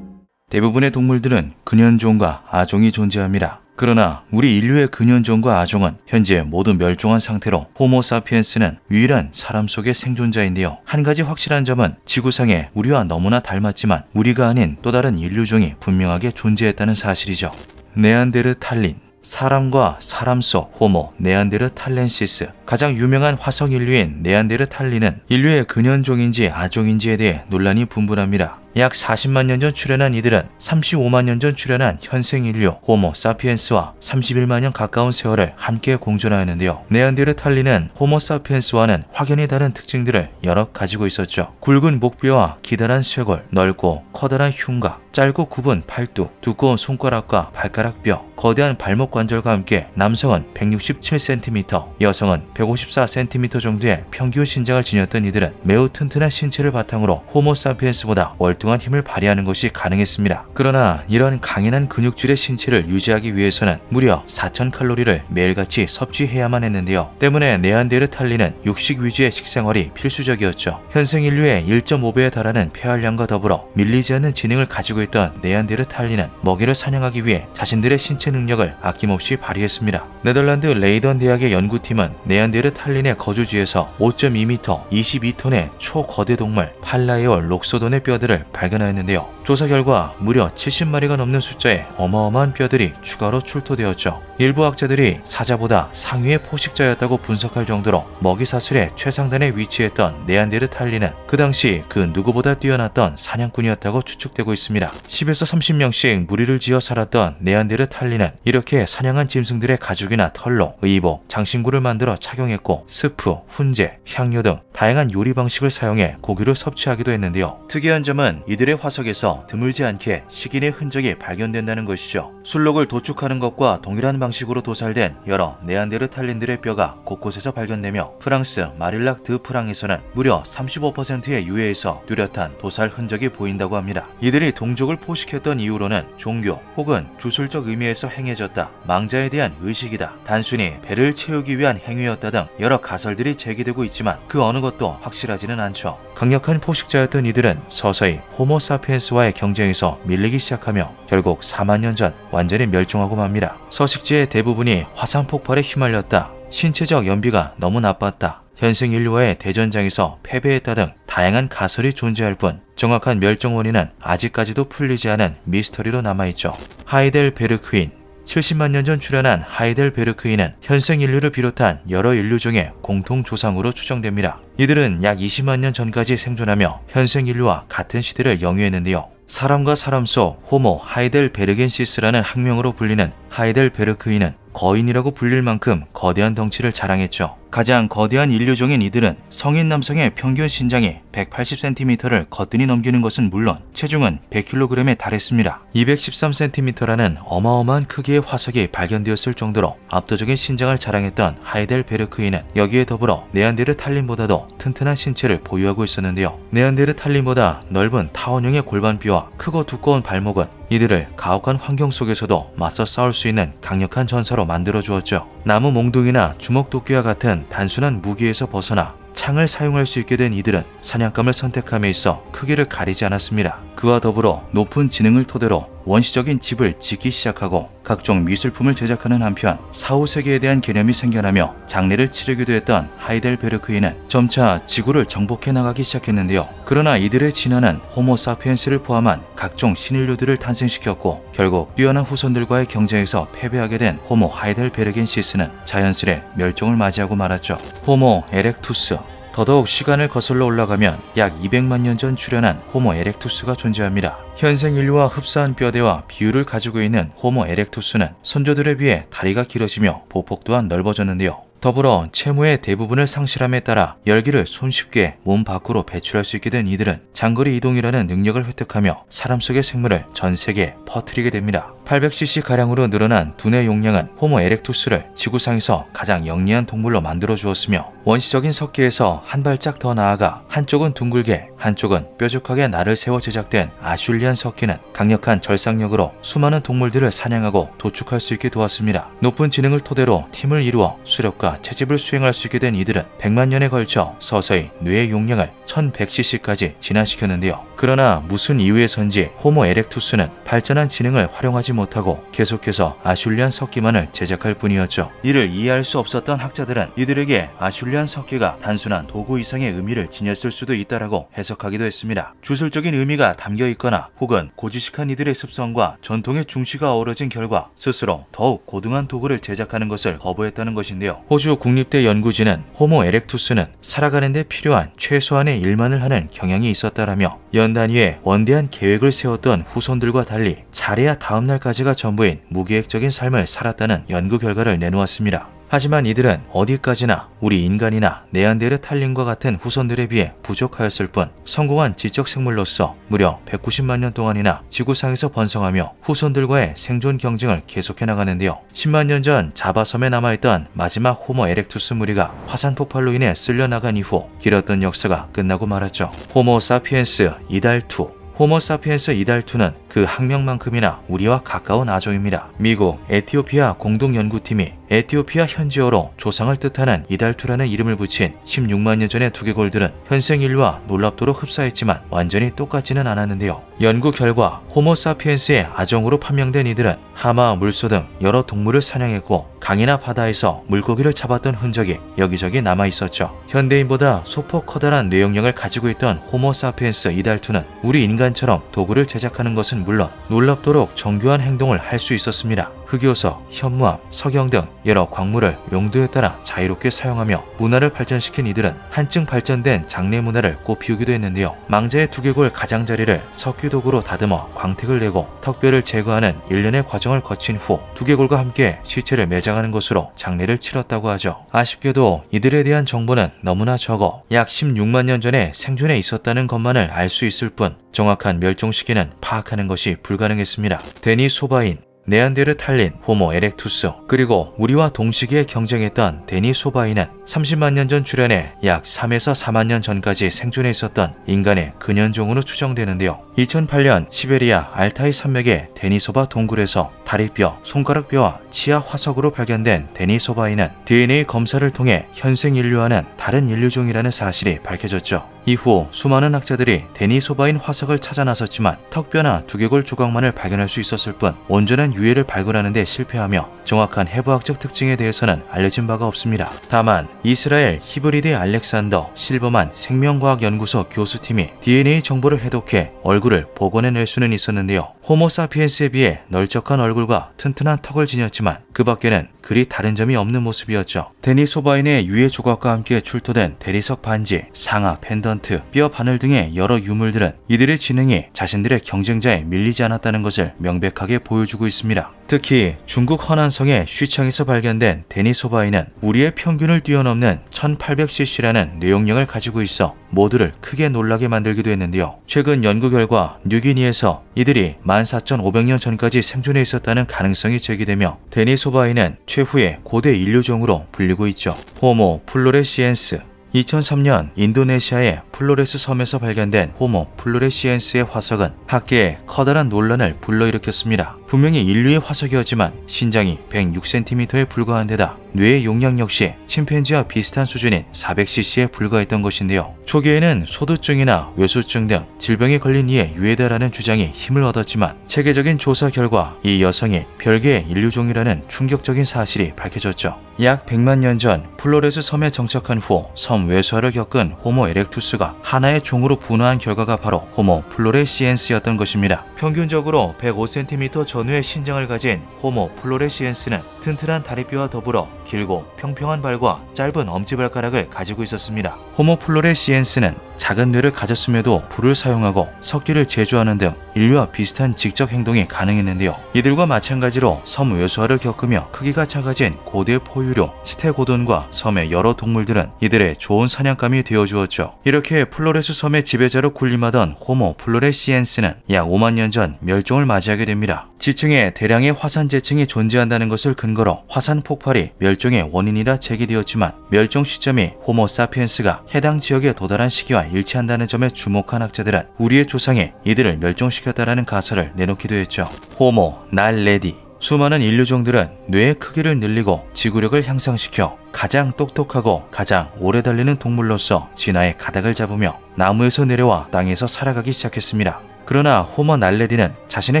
대부분의 동물들은 근현종과 아종이 존재합니다. 그러나 우리 인류의 근현종과 아종은 현재 모두 멸종한 상태로 호모사피엔스는 유일한 사람 속의 생존자인데요. 한 가지 확실한 점은 지구상에 우리와 너무나 닮았지만 우리가 아닌 또 다른 인류종이 분명하게 존재했다는 사실이죠. 네안데르탈린, 사람과 사람 속 호모 네안데르탈렌시스. 가장 유명한 화성 인류인 네안데르탈린은 인류의 근현종인지 아종인지에 대해 논란이 분분합니다. 약 40만 년 전 출현한 이들은 35만 년 전 출현한 현생 인류 호모 사피엔스와 31만 년 가까운 세월을 함께 공존하였는데요. 네안데르탈린은 호모 사피엔스와는 확연히 다른 특징들을 여러 가지고 있었죠. 굵은 목뼈와 기다란 쇄골, 넓고 커다란 흉곽, 짧고 굽은 팔뚝, 두꺼운 손가락과 발가락뼈, 거대한 발목 관절과 함께 남성은 167cm, 여성은 154cm 정도의 평균 신장을 지녔던 이들은 매우 튼튼한 신체를 바탕으로 호모 사피엔스보다 월등한 힘을 발휘하는 것이 가능했습니다. 그러나 이런 강인한 근육질의 신체를 유지하기 위해서는 무려 4000칼로리를 매일같이 섭취해야만 했는데요. 때문에 네안데르탈린은 육식 위주의 식생활이 필수적이었죠. 현생 인류의 1.5배에 달하는 폐활량과 더불어 밀리지 않는 지능을 가지고 있던 네안데르탈린은 먹이를 사냥하기 위해 자신들의 신체 능력을 아낌없이 발휘했습니다. 네덜란드 레이던 대학의 연구팀은 네안데르탈린의 거주지에서 5.2m, 22톤의 초거대 동물 팔라에올 록소돈의 뼈들을 발견하였는데요. 조사 결과 무려 70마리가 넘는 숫자의 어마어마한 뼈들이 추가로 출토되었죠. 일부 학자들이 사자보다 상위의 포식자였다고 분석할 정도로 먹이 사슬의 최상단에 위치했던 네안데르탈린은 그 당시 그 누구보다 뛰어났던 사냥꾼이었다고 추측되고 있습니다. 10에서 30명씩 무리를 지어 살았던 네안데르탈린은 이렇게 사냥한 짐승들의 가죽이나 털로 의복, 장신구를 만들어 착용했고 스프, 훈제, 향료 등 다양한 요리 방식을 사용해 고기를 섭취하기도 했는데요. 특이한 점은 이들의 화석에서 드물지 않게 식인의 흔적이 발견된다는 것이죠. 술록을 도축하는 것과 동일한 방식으로 도살된 여러 네안데르탈린들의 뼈가 곳곳에서 발견되며 프랑스 마릴락 드 프랑에서는 무려 35%의 유해에서 뚜렷한 도살 흔적이 보인다고 합니다. 이들이 동족을 포식했던 이유로는 종교 혹은 주술적 의미에서 행해졌다, 망자에 대한 의식이다, 단순히 배를 채우기 위한 행위였다 등 여러 가설들이 제기되고 있지만 그 어느 것도 확실하지는 않죠. 강력한 포식자였던 이들은 서서히 호모 사피엔스와의 경쟁에서 밀리기 시작하며 결국 4만 년 전 완전히 멸종하고 맙니다. 서식지의 대부분이 화산 폭발에 휘말렸다, 신체적 연비가 너무 나빴다, 현생 인류와의 대전장에서 패배했다 등 다양한 가설이 존재할 뿐 정확한 멸종 원인은 아직까지도 풀리지 않은 미스터리로 남아있죠. 하이델베르크인, 70만 년 전 출현한 하이델베르크인은 현생 인류를 비롯한 여러 인류종의 공통 조상으로 추정됩니다. 이들은 약 20만 년 전까지 생존하며 현생 인류와 같은 시대를 영위했는데요. 사람과 사람 속 호모 하이델베르겐시스라는 학명으로 불리는 하이델베르크인은 거인이라고 불릴 만큼 거대한 덩치를 자랑했죠. 가장 거대한 인류종인 이들은 성인 남성의 평균 신장이 180cm를 거뜬히 넘기는 것은 물론 체중은 100kg에 달했습니다. 213cm라는 어마어마한 크기의 화석이 발견되었을 정도로 압도적인 신장을 자랑했던 하이델베르크인은 여기에 더불어 네안데르탈린보다도 튼튼한 신체를 보유하고 있었는데요. 네안데르탈린보다 넓은 타원형의 골반뼈와 크고 두꺼운 발목은 이들을 가혹한 환경 속에서도 맞서 싸울 수 있는 강력한 전사로 만들어 주었죠. 나무 몽둥이나 주먹도끼와 같은 단순한 무기에서 벗어나 창을 사용할 수 있게 된 이들은 사냥감을 선택함에 있어 크기를 가리지 않았습니다. 그와 더불어 높은 지능을 토대로 원시적인 집을 짓기 시작하고 각종 미술품을 제작하는 한편 사후세계에 대한 개념이 생겨나며 장례를 치르기도 했던 하이델베르크인은 점차 지구를 정복해 나가기 시작했는데요. 그러나 이들의 진화는 호모 사피엔스를 포함한 각종 신인류들을 탄생시켰고 결국 뛰어난 후손들과의 경쟁에서 패배하게 된 호모 하이델베르겐시스는 자연스레 멸종을 맞이하고 말았죠. 호모 에렉투스, 더더욱 시간을 거슬러 올라가면 약 200만 년 전 출현한 호모 에렉투스가 존재합니다. 현생 인류와 흡사한 뼈대와 비율을 가지고 있는 호모 에렉투스는 선조들에 비해 다리가 길어지며 보폭 또한 넓어졌는데요. 더불어 체무의 대부분을 상실함에 따라 열기를 손쉽게 몸 밖으로 배출할 수 있게 된 이들은 장거리 이동이라는 능력을 획득하며 사람 속의 생물을 전 세계에 퍼뜨리게 됩니다. 800cc 가량으로 늘어난 두뇌 용량은 호모 에렉투스를 지구상에서 가장 영리한 동물로 만들어 주었으며 원시적인 석기에서 한 발짝 더 나아가 한쪽은 둥글게 한쪽은 뾰족하게 날을 세워 제작된 아슐리안 석기는 강력한 절삭력으로 수많은 동물들을 사냥하고 도축할 수 있게 도왔습니다. 높은 지능을 토대로 팀을 이루어 수렵과 채집을 수행할 수 있게 된 이들은 100만 년에 걸쳐 서서히 뇌의 용량을 1100cc까지 진화시켰는데요. 그러나 무슨 이유에선지 호모 에렉투스는 발전한 지능을 활용하지 못하고 계속해서 아슐리안 석기만을 제작할 뿐이었죠. 이를 이해할 수 없었던 학자들은 이들에게 아슐리안 석기가 단순한 도구 이상의 의미를 지녔을 수도 있다라고 해석하기도 했습니다. 주술적인 의미가 담겨 있거나 혹은 고지식한 이들의 습성과 전통의 중시가 어우러진 결과 스스로 더욱 고등한 도구를 제작하는 것을 거부했다는 것인데요. 호주 국립대 연구진은 호모 에렉투스는 살아가는 데 필요한 최소한의 일만을 하는 경향이 있었다라며 연 단위의 원대한 계획을 세웠던 후손들과 달리 잘해야 다음 날까지가 전부인 무계획적인 삶을 살았다는 연구 결과를 내놓았습니다. 하지만 이들은 어디까지나 우리 인간이나 네안데르탈린과 같은 후손들에 비해 부족하였을 뿐 성공한 지적 생물로서 무려 190만 년 동안이나 지구상에서 번성하며 후손들과의 생존 경쟁을 계속해 나가는데요. 10만 년 전 자바섬에 남아있던 마지막 호모 에렉투스 무리가 화산 폭발로 인해 쓸려나간 이후 길었던 역사가 끝나고 말았죠. 호모 사피엔스 이달2 호모 사피엔스 이달2는 그 학명만큼이나 우리와 가까운 아종입니다. 미국 에티오피아 공동연구팀이 에티오피아 현지어로 조상을 뜻하는 이달2라는 이름을 붙인 16만 년 전의 두개골들은 현생 인류와 놀랍도록 흡사했지만 완전히 똑같지는 않았는데요. 연구 결과 호모 사피엔스의 아종으로 판명된 이들은 하마, 물소 등 여러 동물을 사냥했고 강이나 바다에서 물고기를 잡았던 흔적이 여기저기 남아있었죠. 현대인보다 소폭 커다란 뇌용량을 가지고 있던 호모 사피엔스 이달2는 우리 인간처럼 도구를 제작하는 것은 물론 놀랍도록 정교한 행동을 할 수 있었습니다. 흑요석, 현무암, 석영 등 여러 광물을 용도에 따라 자유롭게 사용하며 문화를 발전시킨 이들은 한층 발전된 장례 문화를 꽃피우기도 했는데요. 망자의 두개골 가장자리를 석유도구로 다듬어 광택을 내고 턱뼈를 제거하는 일련의 과정을 거친 후 두개골과 함께 시체를 매장하는 것으로 장례를 치렀다고 하죠. 아쉽게도 이들에 대한 정보는 너무나 적어 약 16만 년 전에 생존해 있었다는 것만을 알 수 있을 뿐 정확한 멸종 시기는 파악하는 것이 불가능했습니다. 데니소바인, 네안데르탈린, 호모 에렉투스, 그리고 우리와 동시기에 경쟁했던 데니소바인은 30만 년 전 출현해 약 3에서 4만 년 전까지 생존해 있었던 인간의 근현종으로 추정되는데요. 2008년 시베리아 알타이 산맥의 데니소바 동굴에서 다리뼈, 손가락뼈와 치아 화석으로 발견된 데니소바인은 DNA 검사를 통해 현생 인류와는 다른 인류종이라는 사실이 밝혀졌죠. 이후 수많은 학자들이 데니소바인 화석을 찾아 나섰지만 턱뼈나 두개골 조각만을 발견할 수 있었을 뿐 온전한 유해를 발굴하는 데 실패하며 정확한 해부학적 특징에 대해서는 알려진 바가 없습니다. 다만 이스라엘 히브리드 알렉산더 실버만 생명과학연구소 교수팀이 DNA 정보를 해독해 얼굴을 복원해낼 수는 있었는데요. 호모 사피엔스에 비해 널쩍한 얼굴과 튼튼한 턱을 지녔지만 그 밖에는 그리 다른 점이 없는 모습이었죠. 데니소바인의 유해 조각과 함께 출토된 대리석 반지, 상아, 펜던트, 뼈 바늘 등의 여러 유물들은 이들의 지능이 자신들의 경쟁자에 밀리지 않았다는 것을 명백하게 보여주고 있습니다. 특히 중국 허난성의 쉬창에서 발견된 데니소바인은 우리의 평균을 뛰어넘는 1800cc라는 뇌용량을 가지고 있어 모두를 크게 놀라게 만들기도 했는데요. 최근 연구 결과 뉴기니에서 이들이 14,500년 전까지 생존해 있었다는 가능성이 제기되며 데니소바인은 최후의 고대 인류종으로 불리고 있죠. 호모 플로레시엔스 2003년 인도네시아의 플로레스 섬에서 발견된 호모 플로레시엔스의 화석은 학계에 커다란 논란을 불러일으켰습니다. 분명히 인류의 화석이었지만 신장이 106cm에 불과한 데다 뇌의 용량 역시 침팬지와 비슷한 수준인 400cc에 불과했던 것인데요. 초기에는 소두증이나 외수증 등 질병에 걸린 이에 유해다라는 주장이 힘을 얻었지만 체계적인 조사 결과 이 여성이 별개의 인류종이라는 충격적인 사실이 밝혀졌죠. 약 100만 년 전 플로레스 섬에 정착한 후 섬 외수화를 겪은 호모 에렉투스가 하나의 종으로 분화한 결과가 바로 호모 플로레시엔스였던 것입니다. 평균적으로 105cm 전후의 신장을 가진 호모 플로레시엔스는 튼튼한 다리뼈와 더불어 길고 평평한 발과 짧은 엄지발가락을 가지고 있었습니다. 호모 플로레시엔스는 작은 뇌를 가졌음에도 불을 사용하고 석기를 제조하는 등 인류와 비슷한 직접 행동이 가능했는데요. 이들과 마찬가지로 섬 외소화를 겪으며 크기가 작아진 고대 포유류 스테고돈과 섬의 여러 동물들은 이들의 좋은 사냥감이 되어주었죠. 이렇게 플로레스 섬의 지배자로 군림하던 호모 플로레시엔스는 약 5만 년 전 멸종을 맞이하게 됩니다. 지층에 대량의 화산 재층이 존재한다는 것을 근거로 화산 폭발이 멸종의 원인이라 제기되었지만 멸종 시점이 호모 사피엔스가 해당 지역에 도달한 시기와 일치한다는 점에 주목한 학자들은 우리의 조상이 이들을 멸종시켰다라는 가설을 내놓기도 했죠. 호모 날레디 수많은 인류종들은 뇌의 크기를 늘리고 지구력을 향상시켜 가장 똑똑하고 가장 오래 달리는 동물로서 진화의 가닥을 잡으며 나무에서 내려와 땅에서 살아가기 시작했습니다. 그러나 호모 날레디는 자신의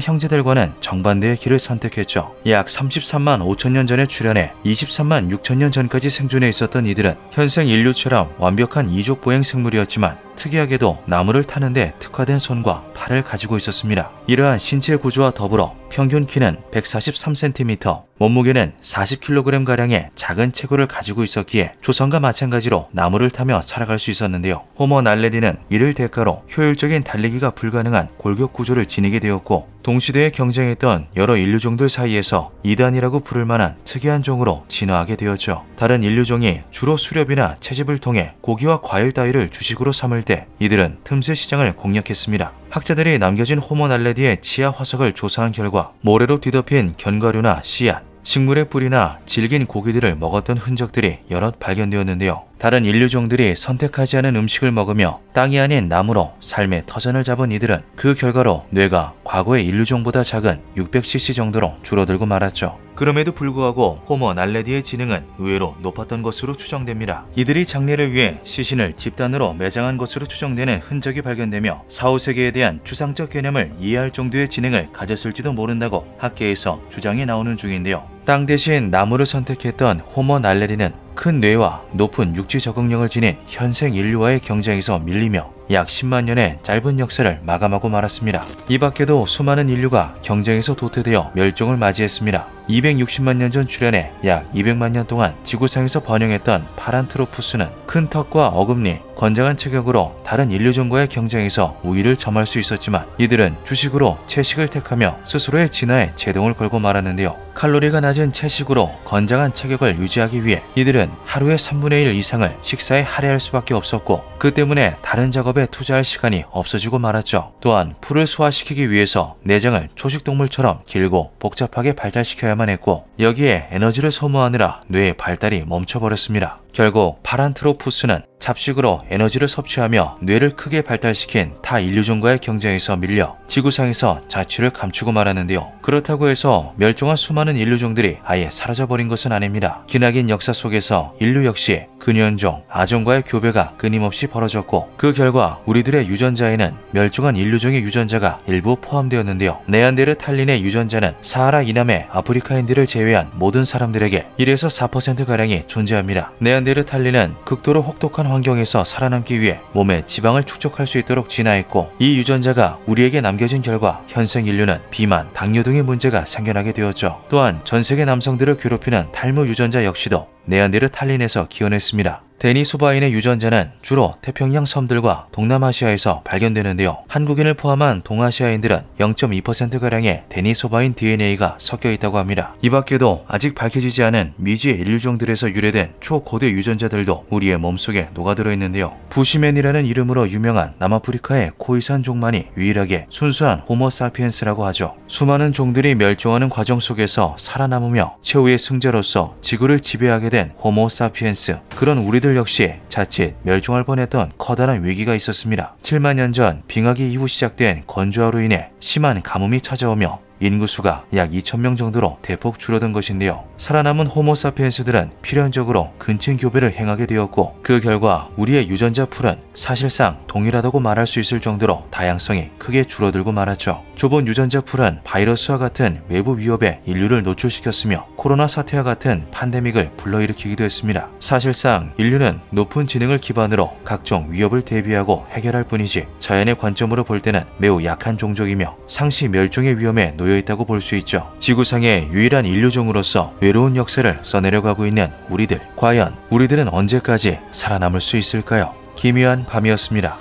형제들과는 정반대의 길을 선택했죠. 약 33만 5천 년 전에 출현해 23만 6천 년 전까지 생존해 있었던 이들은 현생 인류처럼 완벽한 이족 보행 생물이었지만 특이하게도 나무를 타는데 특화된 손과 팔을 가지고 있었습니다. 이러한 신체 구조와 더불어 평균 키는 143cm, 몸무게는 40kg가량의 작은 체구를 가지고 있었기에 조상과 마찬가지로 나무를 타며 살아갈 수 있었는데요. 호모 날레디는 이를 대가로 효율적인 달리기가 불가능한 골격 구조를 지니게 되었고 동시대에 경쟁했던 여러 인류종들 사이에서 이단이라고 부를 만한 특이한 종으로 진화하게 되었죠. 다른 인류종이 주로 수렵이나 채집을 통해 고기와 과일 따위를 주식으로 삼을 때 이들은 틈새 시장을 공략했습니다. 학자들이 남겨진 호모 날레디의 치아 화석을 조사한 결과 모래로 뒤덮인 견과류나 씨앗, 식물의 뿌리나 질긴 고기들을 먹었던 흔적들이 여럿 발견되었는데요. 다른 인류종들이 선택하지 않은 음식을 먹으며 땅이 아닌 나무로 삶의 터전을 잡은 이들은 그 결과로 뇌가 과거의 인류종보다 작은 600cc 정도로 줄어들고 말았죠. 그럼에도 불구하고 호모 날레디의 지능은 의외로 높았던 것으로 추정됩니다. 이들이 장례를 위해 시신을 집단으로 매장한 것으로 추정되는 흔적이 발견되며 4, 5세기에 대한 추상적 개념을 이해할 정도의 지능을 가졌을지도 모른다고 학계에서 주장이 나오는 중인데요. 땅 대신 나무를 선택했던 호모 날레디는 큰 뇌와 높은 육지 적응력을 지닌 현생 인류와의 경쟁에서 밀리며 약 10만 년의 짧은 역사를 마감하고 말았습니다. 이 밖에도 수많은 인류가 경쟁에서 도태되어 멸종을 맞이했습니다. 260만 년 전 출현해 약 200만 년 동안 지구상에서 번영했던 파란트로푸스는 큰 턱과 어금니, 건장한 체격으로 다른 인류종과의 경쟁에서 우위를 점할 수 있었지만 이들은 주식으로 채식을 택하며 스스로의 진화에 제동을 걸고 말았는데요. 칼로리가 낮은 채식으로 건장한 체격을 유지하기 위해 이들은 하루의 3분의 1 이상을 식사에 할애할 수밖에 없었고 그 때문에 다른 작업에 투자할 시간이 없어지고 말았죠. 또한 풀을 소화시키기 위해서 내장을 초식동물처럼 길고 복잡하게 발달시켜야만 했고 여기에 에너지를 소모하느라 뇌의 발달이 멈춰버렸습니다. 결국 파란트로푸스는 잡식으로 에너지를 섭취하며 뇌를 크게 발달시킨 타 인류종과의 경쟁에서 밀려 지구상에서 자취를 감추고 말았는데요. 그렇다고 해서 멸종한 수많은 인류종들이 아예 사라져버린 것은 아닙니다. 기나긴 역사 속에서 인류 역시 근현종, 아종과의 교배가 끊임없이 벌어졌고 그 결과 우리들의 유전자에는 멸종한 인류종의 유전자가 일부 포함되었는데요. 네안데르탈린의 유전자는 사하라 이남의 아프리카인들을 제외한 모든 사람들에게 1에서 4%가량이 존재합니다. 네안데르탈린은 극도로 혹독한 환경에서 살아남기 위해 몸에 지방을 축적할 수 있도록 진화했고 이 유전자가 우리에게 남겨진 결과 현생 인류는 비만, 당뇨 등의 문제가 생겨나게 되었죠. 또한 전세계 남성들을 괴롭히는 탈모 유전자 역시도 네안데르탈린에서 기원했습니다. 데니소바인의 유전자는 주로 태평양 섬들과 동남아시아에서 발견되는데요. 한국인을 포함한 동아시아인들은 0.2%가량의 데니소바인 DNA가 섞여 있다고 합니다. 이 밖에도 아직 밝혀지지 않은 미지의 인류종들에서 유래된 초고대 유전자들도 우리의 몸속에 녹아들어 있는데요. 부시맨이라는 이름으로 유명한 남아프리카의 코이산 종만이 유일하게 순수한 호모사피엔스라고 하죠. 수많은 종들이 멸종하는 과정 속에서 살아남으며 최후의 승자로서 지구를 지배하게 된 호모사피엔스, 그런 우리들 역시 자칫 멸종할 뻔했던 커다란 위기가 있었습니다. 7만 년 전 빙하기 이후 시작된 건조화로 인해 심한 가뭄이 찾아오며 인구수가 약 2,000명 정도로 대폭 줄어든 것인데요. 살아남은 호모사피엔스들은 필연적으로 근친 교배를 행하게 되었고 그 결과 우리의 유전자 풀은 사실상 동일하다고 말할 수 있을 정도로 다양성이 크게 줄어들고 말았죠. 좁은 유전자 풀은 바이러스와 같은 외부 위협에 인류를 노출시켰으며 코로나 사태와 같은 팬데믹을 불러일으키기도 했습니다. 사실상 인류는 높은 지능을 기반으로 각종 위협을 대비하고 해결할 뿐이지 자연의 관점으로 볼 때는 매우 약한 종족이며 상시 멸종의 위험에 놓여있다고 볼 수 있죠. 지구상의 유일한 인류종으로서 외로운 역사를 써내려가고 있는 우리들, 과연 우리들은 언제까지 살아남을 수 있을까요? 기묘한 밤이었습니다.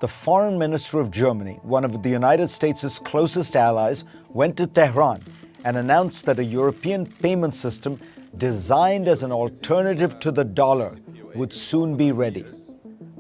The foreign minister of Germany, one of the United States' closest allies, went to Tehran and announced that a European payment system designed as an alternative to the dollar would soon be ready.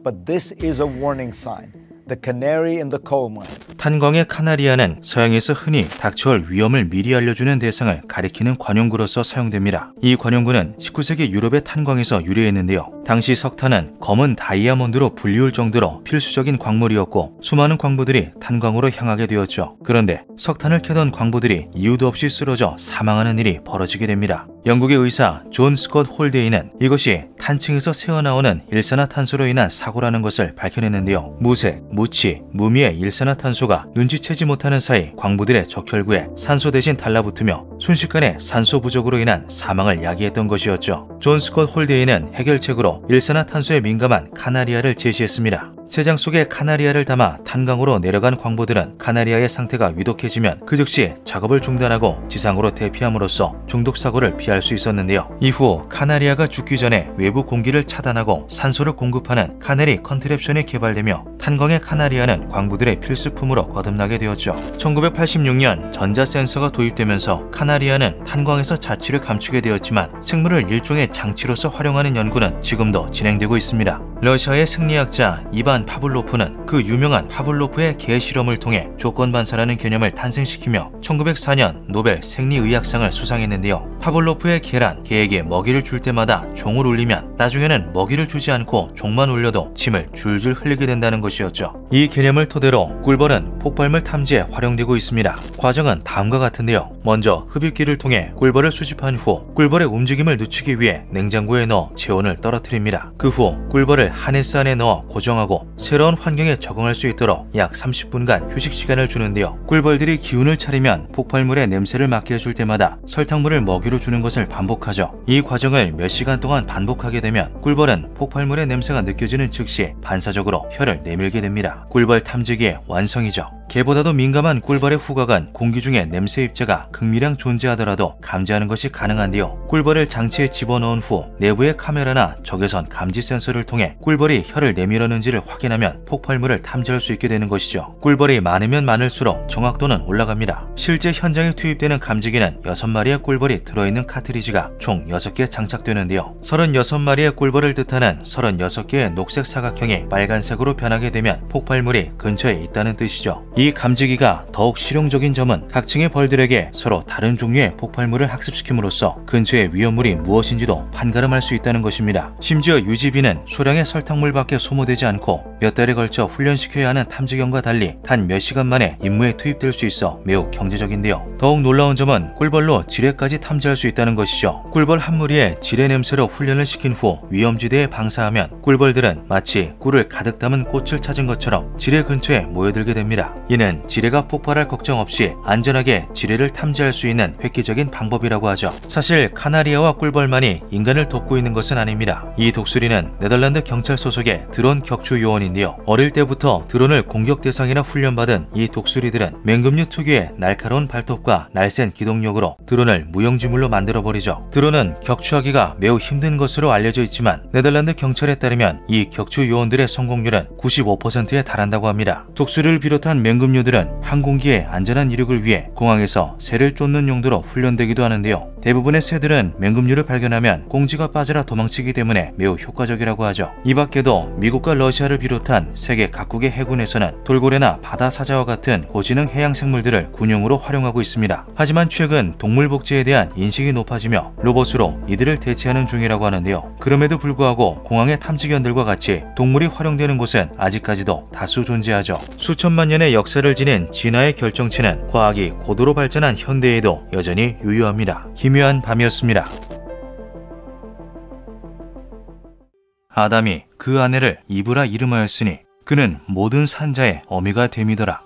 But this is a warning sign. The canary in the coal mine. 탄광의 카나리아는 서양에서 흔히 닥쳐올 위험을 미리 알려주는 대상을 가리키는 관용구로서 사용됩니다. 이 관용구는 19세기 유럽의 탄광에서 유래했는데요. 당시 석탄은 검은 다이아몬드로 불리울 정도로 필수적인 광물이었고 수많은 광부들이 탄광으로 향하게 되었죠. 그런데 석탄을 캐던 광부들이 이유도 없이 쓰러져 사망하는 일이 벌어지게 됩니다. 영국의 의사 존 스콧 홀데이는 이것이 탄층에서 새어나오는 일산화탄소로 인한 사고라는 것을 밝혀냈는데요. 무색, 무치, 무미의 일산화탄소가 눈치채지 못하는 사이 광부들의 적혈구에 산소 대신 달라붙으며 순식간에 산소 부족으로 인한 사망을 야기했던 것이었죠. 존 스콧 홀데이는 해결책으로 일산화탄소에 민감한 카나리아를 제시했습니다. 쇠장 속에 카나리아를 담아 탄광으로 내려간 광부들은 카나리아의 상태가 위독해지면 그 즉시 작업을 중단하고 지상으로 대피함으로써 중독 사고를 피할 수 있었는데요. 이후 카나리아가 죽기 전에 외부 공기를 차단하고 산소를 공급하는 카네리 컨트랩션이 개발되며 탄광의 카나리아는 광부들의 필수품으로 거듭나게 되었죠. 1986년 전자센서가 도입되면서 카나리아는 탄광에서 자취를 감추게 되었지만 생물을 일종의 장치로서 활용하는 연구는 지금도 진행되고 있습니다. 러시아의 생리학자 이반 파블로프는 그 유명한 파블로프의 개 실험을 통해 조건 반사라는 개념을 탄생시키며 1904년 노벨 생리의학상을 수상했는데요. 파블로프의 개란 개에게 먹이를 줄 때마다 종을 울리면 나중에는 먹이를 주지 않고 종만 울려도 침을 줄줄 흘리게 된다는 것이었죠. 이 개념을 토대로 꿀벌은 폭발물 탐지에 활용되고 있습니다. 과정은 다음과 같은데요. 먼저 흡입기를 통해 꿀벌을 수집한 후 꿀벌의 움직임을 늦추기 위해 냉장고에 넣어 체온을 떨어뜨립니다. 그 후 꿀벌을 하네스 안에 넣어 고정하고 새로운 환경에 적응할 수 있도록 약 30분간 휴식 시간을 주는데요. 꿀벌들이 기운을 차리면 폭발물의 냄새를 맡게 해줄 때마다 설탕물을 먹이로 주는 것을 반복하죠. 이 과정을 몇 시간 동안 반복하게 되면 꿀벌은 폭발물의 냄새가 느껴지는 즉시 반사적으로 혀를 내밀게 됩니다. 꿀벌 탐지기의 완성이죠. 개보다도 민감한 꿀벌의 후각은 공기 중에 냄새 입자가 극미량 존재하더라도 감지하는 것이 가능한데요. 꿀벌을 장치에 집어넣은 후 내부의 카메라나 적외선 감지 센서를 통해 꿀벌이 혀를 내밀었는지를 확인하면 폭발물을 탐지할 수 있게 되는 것이죠. 꿀벌이 많으면 많을수록 정확도는 올라갑니다. 실제 현장에 투입되는 감지기는 6마리의 꿀벌이 들어있는 카트리지가 총 6개 장착되는데요. 36마리의 꿀벌을 뜻하는 36개의 녹색 사각형이 빨간색으로 변하게 되면 폭발물이 근처에 있다는 뜻이죠. 이 감지기가 더욱 실용적인 점은 각층의 벌들에게 서로 다른 종류의 폭발물을 학습시킴으로써 근처의 위험물이 무엇인지도 판가름할 수 있다는 것입니다. 심지어 유지비는 소량의 설탕물밖에 소모되지 않고 몇 달에 걸쳐 훈련시켜야 하는 탐지견과 달리 단 몇 시간 만에 임무에 투입될 수 있어 매우 경제적인데요. 더욱 놀라운 점은 꿀벌로 지뢰까지 탐지할 수 있다는 것이죠. 꿀벌 한 무리의 지뢰 냄새로 훈련을 시킨 후 위험지대에 방사하면 꿀벌들은 마치 꿀을 가득 담은 꽃을 찾은 것처럼 지뢰 근처에 모여들게 됩니다. 이는 지뢰가 폭발할 걱정 없이 안전하게 지뢰를 탐지할 수 있는 획기적인 방법이라고 하죠. 사실 카나리아와 꿀벌만이 인간을 돕고 있는 것은 아닙니다. 이 독수리는 네덜란드 경찰 소속의 드론 격추 요원인데요. 어릴 때부터 드론을 공격 대상이라 훈련받은 이 독수리들은 맹금류 특유의 날카로운 발톱과 날쌘 기동력으로 드론을 무용지물로 만들어버리죠. 드론은 격추하기가 매우 힘든 것으로 알려져 있지만 네덜란드 경찰에 따르면 이 격추 요원들의 성공률은 95%에 달한다고 합니다. 독수리를 비롯한 맹금류들은 항공기의 안전한 이륙을 위해 공항에서 새를 쫓는 용도로 훈련되기도 하는데요. 대부분의 새들은 맹금류를 발견하면 꽁지가 빠져라 도망치기 때문에 매우 효과적이라고 하죠. 이 밖에도 미국과 러시아를 비롯한 세계 각국의 해군에서는 돌고래나 바다 사자와 같은 고지능 해양 생물들을 군용으로 활용하고 있습니다. 하지만 최근 동물 복제에 대한 인식이 높아지며 로봇으로 이들을 대체하는 중이라고 하는데요. 그럼에도 불구하고 공항의 탐지견들과 같이 동물이 활용되는 곳은 아직까지도 다수 존재하죠. 수천만 년의 역사를 지닌 진화의 결정체는 과학이 고도로 발전한 현대에도 여전히 유효합니다. 기묘한 밤이었습니다. 아담이 그 아내를 이브라 이름하였으니 그는 모든 산자의 어미가 됨이더라.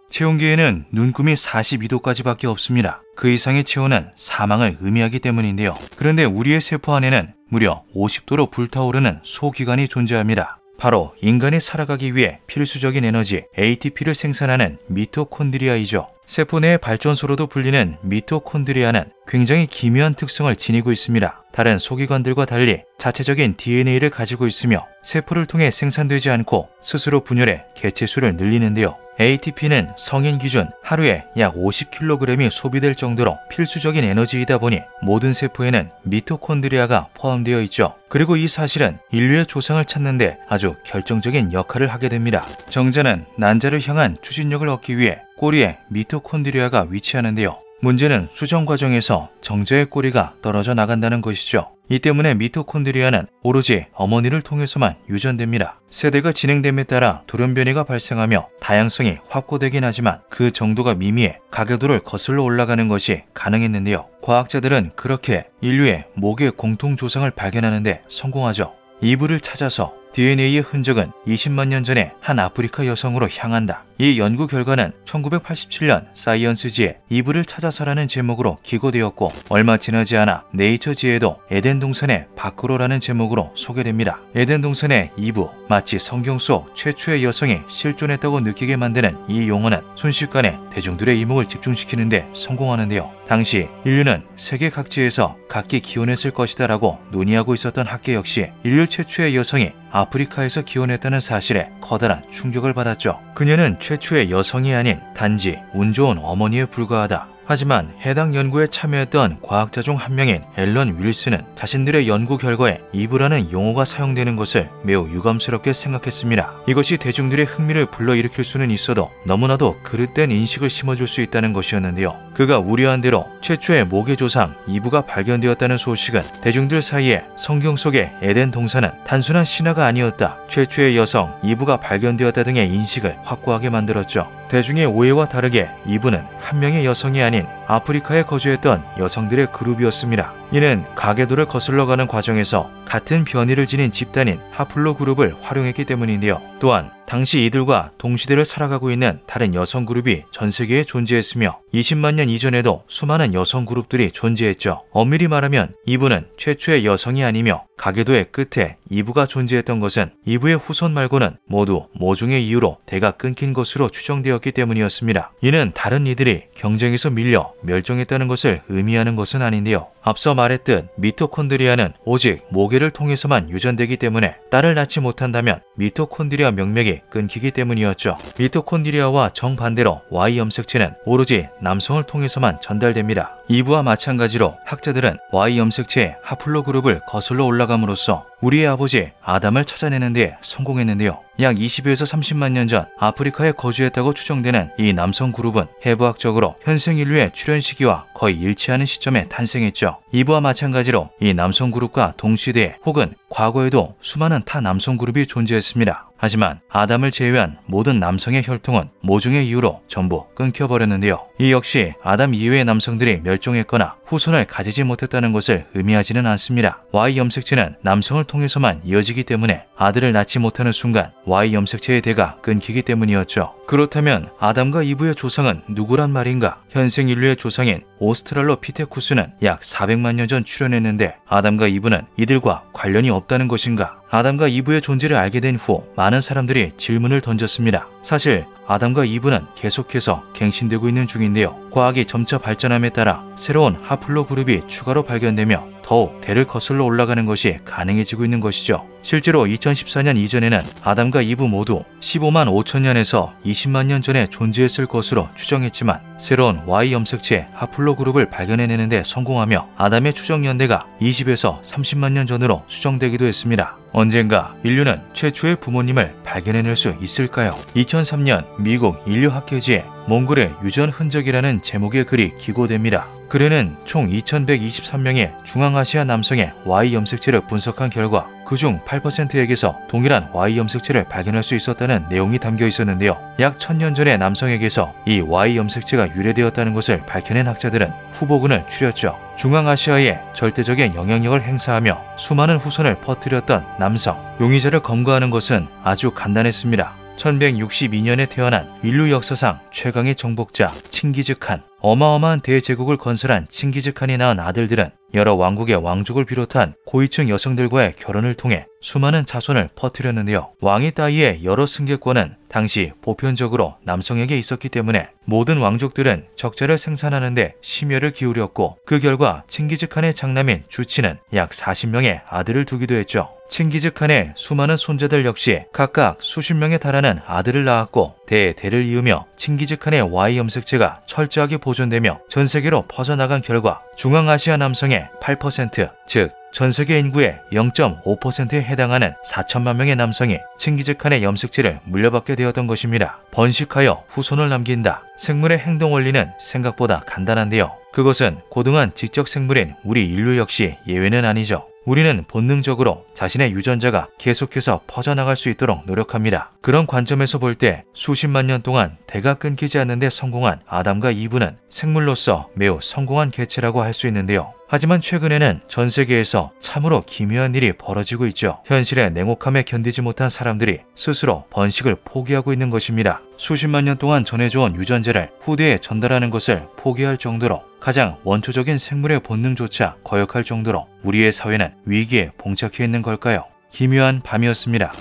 체온계에는 눈금이 42도까지밖에 없습니다. 그 이상의 체온은 사망을 의미하기 때문인데요. 그런데 우리의 세포 안에는 무려 50도로 불타오르는 소기관이 존재합니다. 바로 인간이 살아가기 위해 필수적인 에너지 ATP를 생산하는 미토콘드리아이죠. 세포 내의 발전소로도 불리는 미토콘드리아는 굉장히 기묘한 특성을 지니고 있습니다. 다른 소기관들과 달리 자체적인 DNA를 가지고 있으며 세포를 통해 생산되지 않고 스스로 분열해 개체수를 늘리는데요. ATP는 성인 기준 하루에 약 50kg이 소비될 정도로 필수적인 에너지이다 보니 모든 세포에는 미토콘드리아가 포함되어 있죠. 그리고 이 사실은 인류의 조상을 찾는 데 아주 결정적인 역할을 하게 됩니다. 정자는 난자를 향한 추진력을 얻기 위해 꼬리에 미토콘드리아가 위치하는데요. 문제는 수정 과정에서 정자의 꼬리가 떨어져 나간다는 것이죠. 이 때문에 미토콘드리아는 오로지 어머니를 통해서만 유전됩니다. 세대가 진행됨에 따라 돌연변이가 발생하며 다양성이 확보되긴 하지만 그 정도가 미미해 가계도를 거슬러 올라가는 것이 가능했는데요. 과학자들은 그렇게 인류의 목의 공통 조상을 발견하는 데 성공하죠. 이불을 찾아서 DNA의 흔적은 20만 년 전에 한 아프리카 여성으로 향한다. 이 연구 결과는 1987년 사이언스지에 이불을 찾아서라는 제목으로 기고되었고 얼마 지나지 않아 네이처지에도 에덴 동산의 밖으로라는 제목으로 소개됩니다. 에덴 동산의 이브, 마치 성경 속 최초의 여성이 실존했다고 느끼게 만드는 이 용어는 순식간에 대중들의 이목을 집중시키는 데 성공하는데요. 당시 인류는 세계 각지에서 각기 기원했을 것이다 라고 논의하고 있었던 학계 역시 인류 최초의 여성이 아프리카에서 기원했다는 사실에 커다란 충격을 받았죠. 그녀는 최초의 여성이 아닌 단지 운 좋은 어머니에 불과하다. 하지만 해당 연구에 참여했던 과학자 중 한 명인 앨런 윌슨은 자신들의 연구 결과에 이브라는 용어가 사용되는 것을 매우 유감스럽게 생각했습니다. 이것이 대중들의 흥미를 불러일으킬 수는 있어도 너무나도 그릇된 인식을 심어줄 수 있다는 것이었는데요. 그가 우려한 대로 최초의 목의 조상 이브가 발견되었다는 소식은 대중들 사이에 성경 속의 에덴 동산은 단순한 신화가 아니었다, 최초의 여성 이브가 발견되었다 등의 인식을 확고하게 만들었죠. 대중의 오해와 다르게 이브는 한 명의 여성이 아닌 아프리카에 거주했던 여성들의 그룹이었습니다. 이는 가계도를 거슬러가는 과정에서 같은 변이를 지닌 집단인 하플로 그룹을 활용했기 때문인데요. 또한 당시 이들과 동시대를 살아가고 있는 다른 여성 그룹이 전 세계에 존재했으며 20만 년 이전에도 수많은 여성 그룹들이 존재했죠. 엄밀히 말하면 이브는 최초의 여성이 아니며 가계도의 끝에 이브가 존재했던 것은 이브의 후손 말고는 모두 모종의 이유로 대가 끊긴 것으로 추정되었기 때문이었습니다. 이는 다른 이들이 경쟁에서 밀려 멸종했다는 것을 의미하는 것은 아닌데요. 앞서 말했듯 미토콘드리아는 오직 모계를 통해서만 유전되기 때문에 딸을 낳지 못한다면 미토콘드리아 명맥이 끊기기 때문이었죠. 미토콘드리아와 정반대로 Y 염색체는 오로지 남성을 통해서만 전달됩니다. 이브와 마찬가지로 학자들은 Y 염색체의 하플로 그룹을 거슬러 올라감으로써 우리의 아버지 아담을 찾아내는 데 성공했는데요. 약 20에서 30만 년 전 아프리카에 거주했다고 추정되는 이 남성 그룹은 해부학적으로 현생 인류의 출현 시기와 거의 일치하는 시점에 탄생했죠. 이브와 마찬가지로 이 남성 그룹과 동시대에 혹은 과거에도 수많은 타 남성 그룹이 존재했습니다. 하지만 아담을 제외한 모든 남성의 혈통은 모종의 이유로 전부 끊겨버렸는데요. 이 역시 아담 이외의 남성들이 멸종했거나 후손을 가지지 못했다는 것을 의미하지는 않습니다. Y 염색체는 남성을 통해서만 이어지기 때문에 아들을 낳지 못하는 순간 Y 염색체의 대가 끊기기 때문이었죠. 그렇다면 아담과 이브의 조상은 누구란 말인가? 현생 인류의 조상인 오스트랄로피테쿠스는 약 400만 년 전 출현했는데 아담과 이브는 이들과 관련이 없다는 것인가? 아담과 이브의 존재를 알게 된 후 많은 사람들이 질문을 던졌습니다. 사실 아담과 이브는 계속해서 갱신되고 있는 중인데요. 과학이 점차 발전함에 따라 새로운 하플로 그룹이 추가로 발견되며 더욱 대를 거슬러 올라가는 것이 가능해지고 있는 것이죠. 실제로 2014년 이전에는 아담과 이브 모두 15만 5천 년에서 20만 년 전에 존재했을 것으로 추정했지만 새로운 Y 염색체 하플로 그룹을 발견해내는 데 성공하며 아담의 추정 연대가 20에서 30만 년 전으로 수정되기도 했습니다. 언젠가 인류는 최초의 부모님을 발견해낼 수 있을까요? 2003년 미국 인류학회지에 몽골의 유전 흔적이라는 제목의 글이 기고됩니다. 글에는 총 2123명의 중앙아시아 남성의 Y 염색체를 분석한 결과 그중 8%에게서 동일한 Y 염색체를 발견할 수 있었다는 내용이 담겨 있었는데요. 약 1000년 전의 남성에게서 이 Y 염색체가 유래되었다는 것을 밝혀낸 학자들은 후보군을 추렸죠. 중앙아시아에 절대적인 영향력을 행사하며 수많은 후손을 퍼뜨렸던 남성. 용의자를 검거하는 것은 아주 간단했습니다. 1162년에 태어난 인류 역사상 최강의 정복자 칭기즈칸. 어마어마한 대제국을 건설한 칭기즈칸이 낳은 아들들은 여러 왕국의 왕족을 비롯한 고위층 여성들과의 결혼을 통해 수많은 자손을 퍼뜨렸는데요. 왕위 따위의 여러 승계권은 당시 보편적으로 남성에게 있었기 때문에 모든 왕족들은 적자를 생산하는 데 심혈을 기울였고, 그 결과 칭기즈칸의 장남인 주치는 약 40명의 아들을 두기도 했죠. 칭기즈칸의 수많은 손자들 역시 각각 수십 명에 달하는 아들을 낳았고, 대대를 이으며 칭기즈칸의 Y 염색체가 철저하게 보존되며 전 세계로 퍼져나간 결과 중앙아시아 남성의 8%, 즉 전세계 인구의 0.5%에 해당하는 4천만 명의 남성이 칭기즈칸의 염색체를 물려받게 되었던 것입니다. 번식하여 후손을 남긴다. 생물의 행동 원리는 생각보다 간단한데요. 그것은 고등한 지적 생물인 우리 인류 역시 예외는 아니죠. 우리는 본능적으로 자신의 유전자가 계속해서 퍼져나갈 수 있도록 노력합니다. 그런 관점에서 볼 때 수십만 년 동안 대가 끊기지 않는 데 성공한 아담과 이브는 생물로서 매우 성공한 개체라고 할 수 있는데요. 하지만 최근에는 전 세계에서 참으로 기묘한 일이 벌어지고 있죠. 현실의 냉혹함에 견디지 못한 사람들이 스스로 번식을 포기하고 있는 것입니다. 수십만 년 동안 전해져온 유전자를 후대에 전달하는 것을 포기할 정도로, 가장 원초적인 생물의 본능조차 거역할 정도로 우리의 사회는 위기에 봉착해 있는 걸까요? 기묘한 밤이었습니다.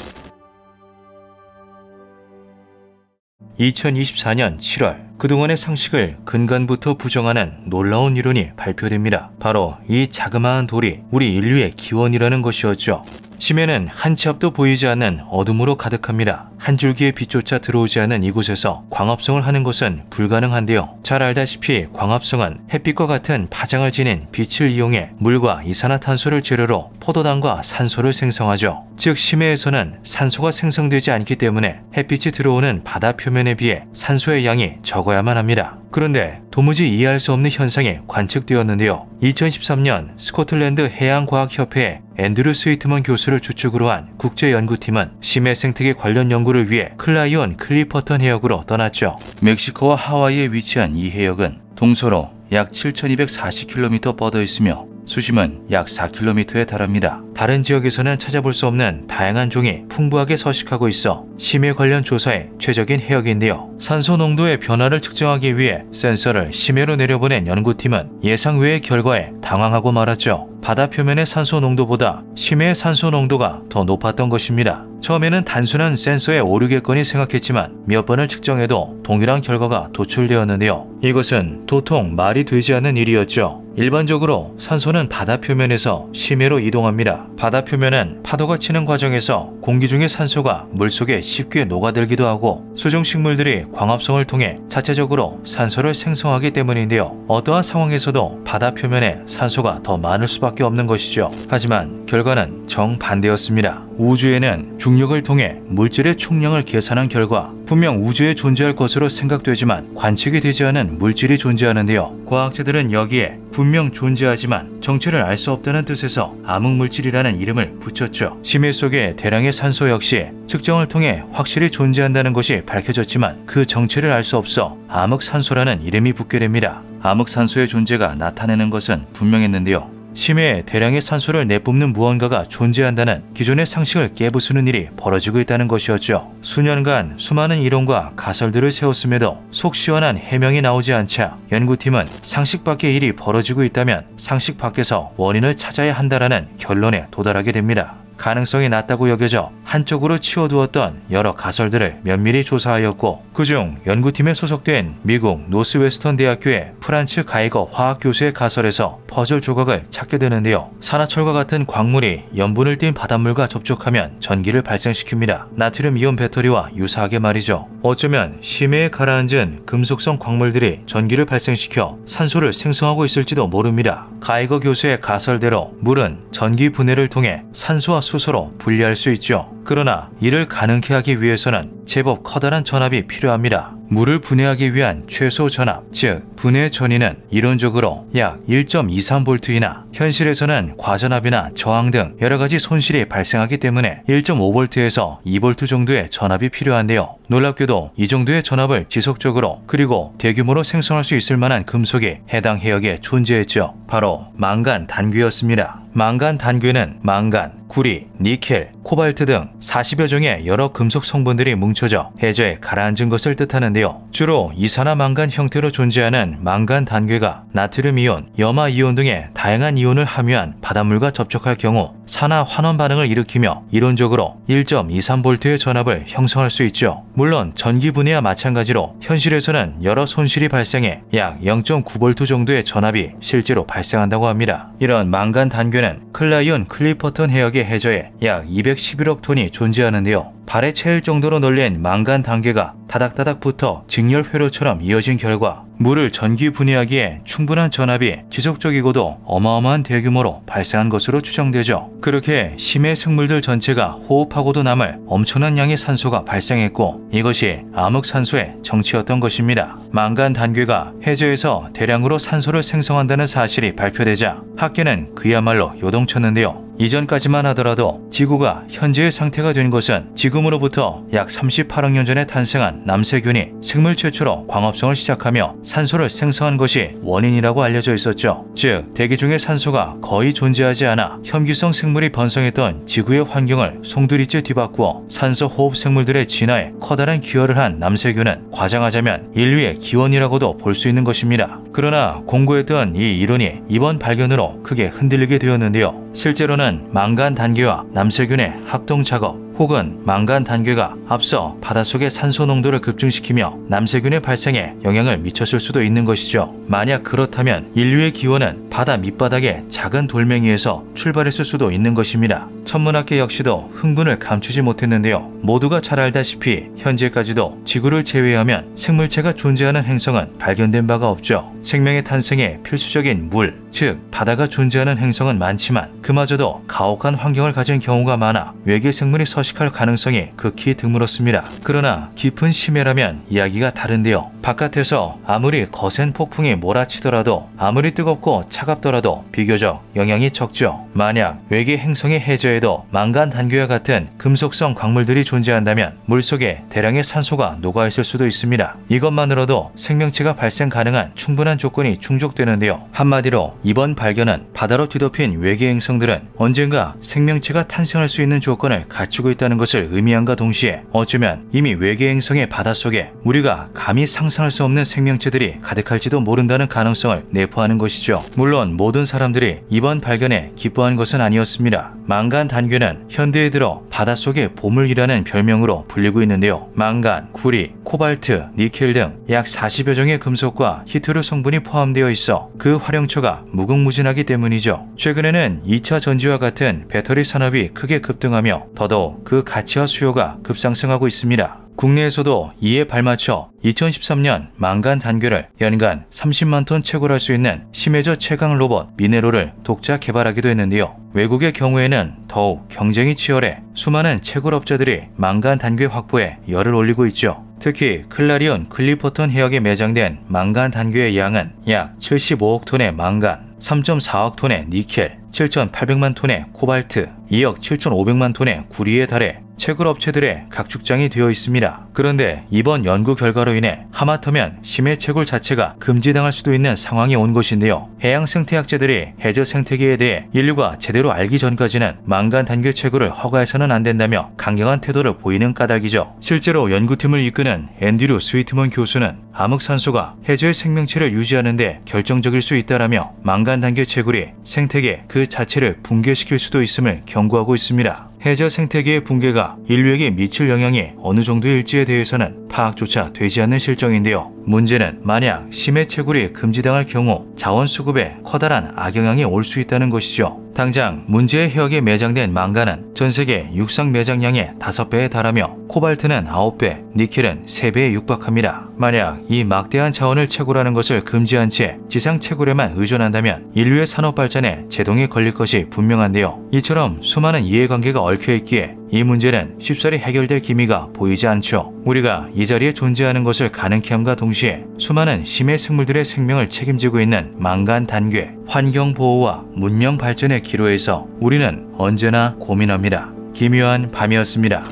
2024년 7월, 그동안의 상식을 근간부터 부정하는 놀라운 이론이 발표됩니다. 바로 이 자그마한 돌이 우리 인류의 기원이라는 것이었죠. 심해는 한 치 앞도 보이지 않는 어둠으로 가득합니다. 한 줄기의 빛조차 들어오지 않는 이곳에서 광합성을 하는 것은 불가능한데요. 잘 알다시피 광합성은 햇빛과 같은 파장을 지닌 빛을 이용해 물과 이산화탄소를 재료로 포도당과 산소를 생성하죠. 즉 심해에서는 산소가 생성되지 않기 때문에 햇빛이 들어오는 바다 표면에 비해 산소의 양이 적어야만 합니다. 그런데 도무지 이해할 수 없는 현상이 관측되었는데요. 2013년 스코틀랜드 해양과학협회의 앤드류 스위트먼 교수를 주축으로 한 국제연구팀은 심해 생태계 관련 연구를 위해 클라이온 클리퍼턴 해역으로 떠났죠. 멕시코와 하와이에 위치한 이 해역은 동서로 약 7,240km 뻗어 있으며 수심은 약 4km에 달합니다. 다른 지역에서는 찾아볼 수 없는 다양한 종이 풍부하게 서식하고 있어 심해 관련 조사에 최적인 해역인데요. 산소 농도의 변화를 측정하기 위해 센서를 심해로 내려보낸 연구팀은 예상 외의 결과에 당황하고 말았죠. 바다 표면의 산소 농도보다 심해의 산소 농도가 더 높았던 것입니다. 처음에는 단순한 센서의 오류겠거니 생각했지만 몇 번을 측정해도 동일한 결과가 도출되었는데요. 이것은 도통 말이 되지 않는 일이었죠. 일반적으로 산소는 바다 표면에서 심해로 이동합니다. 바다 표면은 파도가 치는 과정에서 공기 중의 산소가 물속에 쉽게 녹아들기도 하고 수중식물들이 광합성을 통해 자체적으로 산소를 생성하기 때문인데요. 어떠한 상황에서도 바다 표면에 산소가 더 많을 수밖에 없는 것이죠. 하지만 결과는 정반대였습니다. 우주에는 중력을 통해 물질의 총량을 계산한 결과 분명 우주에 존재할 것으로 생각되지만 관측이 되지 않은 물질이 존재하는데요. 과학자들은 여기에 분명 존재하지만 정체를 알 수 없다는 뜻에서 암흑물질이라는 이름을 붙였죠. 심해 속의 대량의 산소 역시 측정을 통해 확실히 존재한다는 것이 밝혀졌지만 그 정체를 알 수 없어 암흑산소라는 이름이 붙게 됩니다. 암흑산소의 존재가 나타내는 것은 분명했는데요. 심해에 대량의 산소를 내뿜는 무언가가 존재한다는 기존의 상식을 깨부수는 일이 벌어지고 있다는 것이었죠. 수년간 수많은 이론과 가설들을 세웠음에도 속 시원한 해명이 나오지 않자 연구팀은 상식 밖의 일이 벌어지고 있다면 상식 밖에서 원인을 찾아야 한다라는 결론에 도달하게 됩니다. 가능성이 낮다고 여겨져 한쪽으로 치워두었던 여러 가설들을 면밀히 조사하였고, 그중 연구팀에 소속된 미국 노스웨스턴 대학교의 프란츠 가이거 화학교수의 가설에서 퍼즐 조각을 찾게 되는데요. 산화철과 같은 광물이 염분을 띤 바닷물과 접촉하면 전기를 발생시킵니다. 나트륨 이온 배터리와 유사하게 말이죠. 어쩌면 심해에 가라앉은 금속성 광물들이 전기를 발생시켜 산소를 생성하고 있을지도 모릅니다. 가이거 교수의 가설대로 물은 전기 분해를 통해 산소와 수소로 분리할 수 있죠. 그러나 이를 가능케 하기 위해서는 제법 커다란 전압이 필요합니다. 물을 분해하기 위한 최소 전압, 즉 분해 전위는 이론적으로 약 1.23V이나 현실에서는 과전압이나 저항 등 여러가지 손실이 발생하기 때문에 1.5V에서 2V 정도의 전압이 필요한데요. 놀랍게도 이 정도의 전압을 지속적으로 그리고 대규모로 생성할 수 있을 만한 금속이 해당 해역에 존재했죠. 바로 망간 단귀였습니다. 망간 단괴는 망간, 구리, 니켈, 코발트 등 40여 종의 여러 금속 성분들이 뭉쳐져 해저에 가라앉은 것을 뜻하는데요. 주로 이산화망간 형태로 존재하는 망간 단괴가 나트륨 이온, 염화 이온 등의 다양한 이온을 함유한 바닷물과 접촉할 경우 산화 환원 반응을 일으키며 이론적으로 1.23V의 전압을 형성할 수 있죠. 물론 전기 분해와 마찬가지로 현실에서는 여러 손실이 발생해 약 0.9V 정도의 전압이 실제로 발생한다고 합니다. 이런 망간 단괴는 클라이온 클리퍼턴 해역의 해저에 약 211억 톤이 존재하는데요. 발에 채일 정도로 널린 망간 단괴가 다닥다닥 붙어 직렬 회로처럼 이어진 결과 물을 전기 분해하기에 충분한 전압이 지속적이고도 어마어마한 대규모로 발생한 것으로 추정되죠. 그렇게 심해 생물들 전체가 호흡하고도 남을 엄청난 양의 산소가 발생했고 이것이 암흑산소의 정체였던 것입니다. 망간 단괴가 해저에서 대량으로 산소를 생성한다는 사실이 발표되자 학계는 그야말로 요동쳤는데요. 이전까지만 하더라도 지구가 현재의 상태가 된 것은 지금으로부터 약 38억 년 전에 탄생한 남세균이 생물 최초로 광합성을 시작하며 산소를 생성한 것이 원인이라고 알려져 있었죠. 즉 대기 중에 산소가 거의 존재하지 않아 혐기성 생물이 번성했던 지구의 환경을 송두리째 뒤바꾸어 산소 호흡 생물들의 진화에 커다란 기여를 한 남세균은 과장하자면 인류의 기원이라고도 볼 수 있는 것입니다. 그러나 공고했던 이 이론이 이번 발견으로 크게 흔들리게 되었는데요. 실제로는 망간 단괴와 남세균의 합동 작업 혹은 망간 단괴가 앞서 바닷속의 산소 농도를 급증시키며 남세균의 발생에 영향을 미쳤을 수도 있는 것이죠. 만약 그렇다면 인류의 기원은 바다 밑바닥의 작은 돌멩이에서 출발했을 수도 있는 것입니다. 천문학계 역시도 흥분을 감추지 못했는데요. 모두가 잘 알다시피 현재까지도 지구를 제외하면 생물체가 존재하는 행성은 발견된 바가 없죠. 생명의 탄생에 필수적인 물, 즉 바다가 존재하는 행성은 많지만 그마저도 가혹한 환경을 가진 경우가 많아 외계 생물이 서식할 가능성이 극히 드물었습니다. 그러나 깊은 심해라면 이야기가 다른데요. 바깥에서 아무리 거센 폭풍이 몰아치더라도 아무리 뜨겁고 차갑더라도 비교적 영향이 적죠. 만약 외계 행성의 해저에도 망간 단괴와 같은 금속성 광물들이 존재한다면 물속에 대량의 산소가 녹아있을 수도 있습니다. 이것만으로도 생명체가 발생 가능한 충분한 조건이 충족되는데요. 한마디로 이번 발견은 바다로 뒤덮인 외계 행성들은 언젠가 생명체가 탄생할 수 있는 조건을 갖추고 있다는 것을 의미함과 동시에 어쩌면 이미 외계 행성의 바닷속에 우리가 감히 상상할 수 없는 생명체들이 가득할지도 모른다는 가능성을 내포하는 것이죠. 물론 모든 사람들이 이번 발견에 기뻐한 것은 아니었습니다. 망간 단괴는 현대에 들어 바닷속의 보물이라는 별명으로 불리고 있는데요. 망간, 구리, 코발트, 니켈 등 약 40여 종의 금속과 히토류 성분이 포함되어 있어 그 활용처가 무궁무진하기 때문이죠. 최근에는 2차 전지와 같은 배터리 산업이 크게 급등하며 더더욱 그 가치와 수요가 급상승하고 있습니다. 국내에서도 이에 발맞춰 2013년 망간 단괴를 연간 30만 톤 채굴할 수 있는 심해저 채광 로봇 미네로를 독자 개발하기도 했는데요. 외국의 경우에는 더욱 경쟁이 치열해 수많은 채굴업자들이 망간 단괴 확보에 열을 올리고 있죠. 특히 클라리온 클리퍼턴 해역에 매장된 망간 단괴의 양은 약 75억 톤의 망간, 3.4억 톤의 니켈, 7,800만 톤의 코발트, 2억 7,500만 톤의 구리에 달해 채굴업체들의 각축장이 되어 있습니다. 그런데 이번 연구 결과로 인해 하마터면 심해 채굴 자체가 금지당할 수도 있는 상황이 온 것인데요. 해양 생태학자들이 해저 생태계에 대해 인류가 제대로 알기 전까지는 망간 단괴 채굴을 허가해서는 안 된다며 강경한 태도를 보이는 까닭이죠. 실제로 연구팀을 이끄는 앤드류 스위트먼 교수는 암흑산소가 해저의 생명체를 유지하는 데 결정적일 수 있다라며 망간 단괴 채굴이 생태계 그 자체를 붕괴시킬 수도 있음을 경고하고 있습니다. 해저 생태계의 붕괴가 인류에게 미칠 영향이 어느 정도일지에 대해서는 파악조차 되지 않는 실정인데요. 문제는 만약 심해 채굴이 금지당할 경우 자원 수급에 커다란 악영향이 올 수 있다는 것이죠. 당장 문제의 해역에 매장된 망간은 전세계 육상 매장량의 5배에 달하며 코발트는 9배, 니켈은 3배에 육박합니다. 만약 이 막대한 자원을 채굴하는 것을 금지한 채 지상 채굴에만 의존한다면 인류의 산업 발전에 제동이 걸릴 것이 분명한데요. 이처럼 수많은 이해관계가 얽혀있기에 이 문제는 쉽사리 해결될 기미가 보이지 않죠. 우리가 이 자리에 존재하는 것을 가능케 함과 동시에 수많은 심해 생물들의 생명을 책임지고 있는 망간 단괴, 환경보호와 문명 발전의 기로에서 우리는 언제나 고민합니다. 기묘한 밤이었습니다.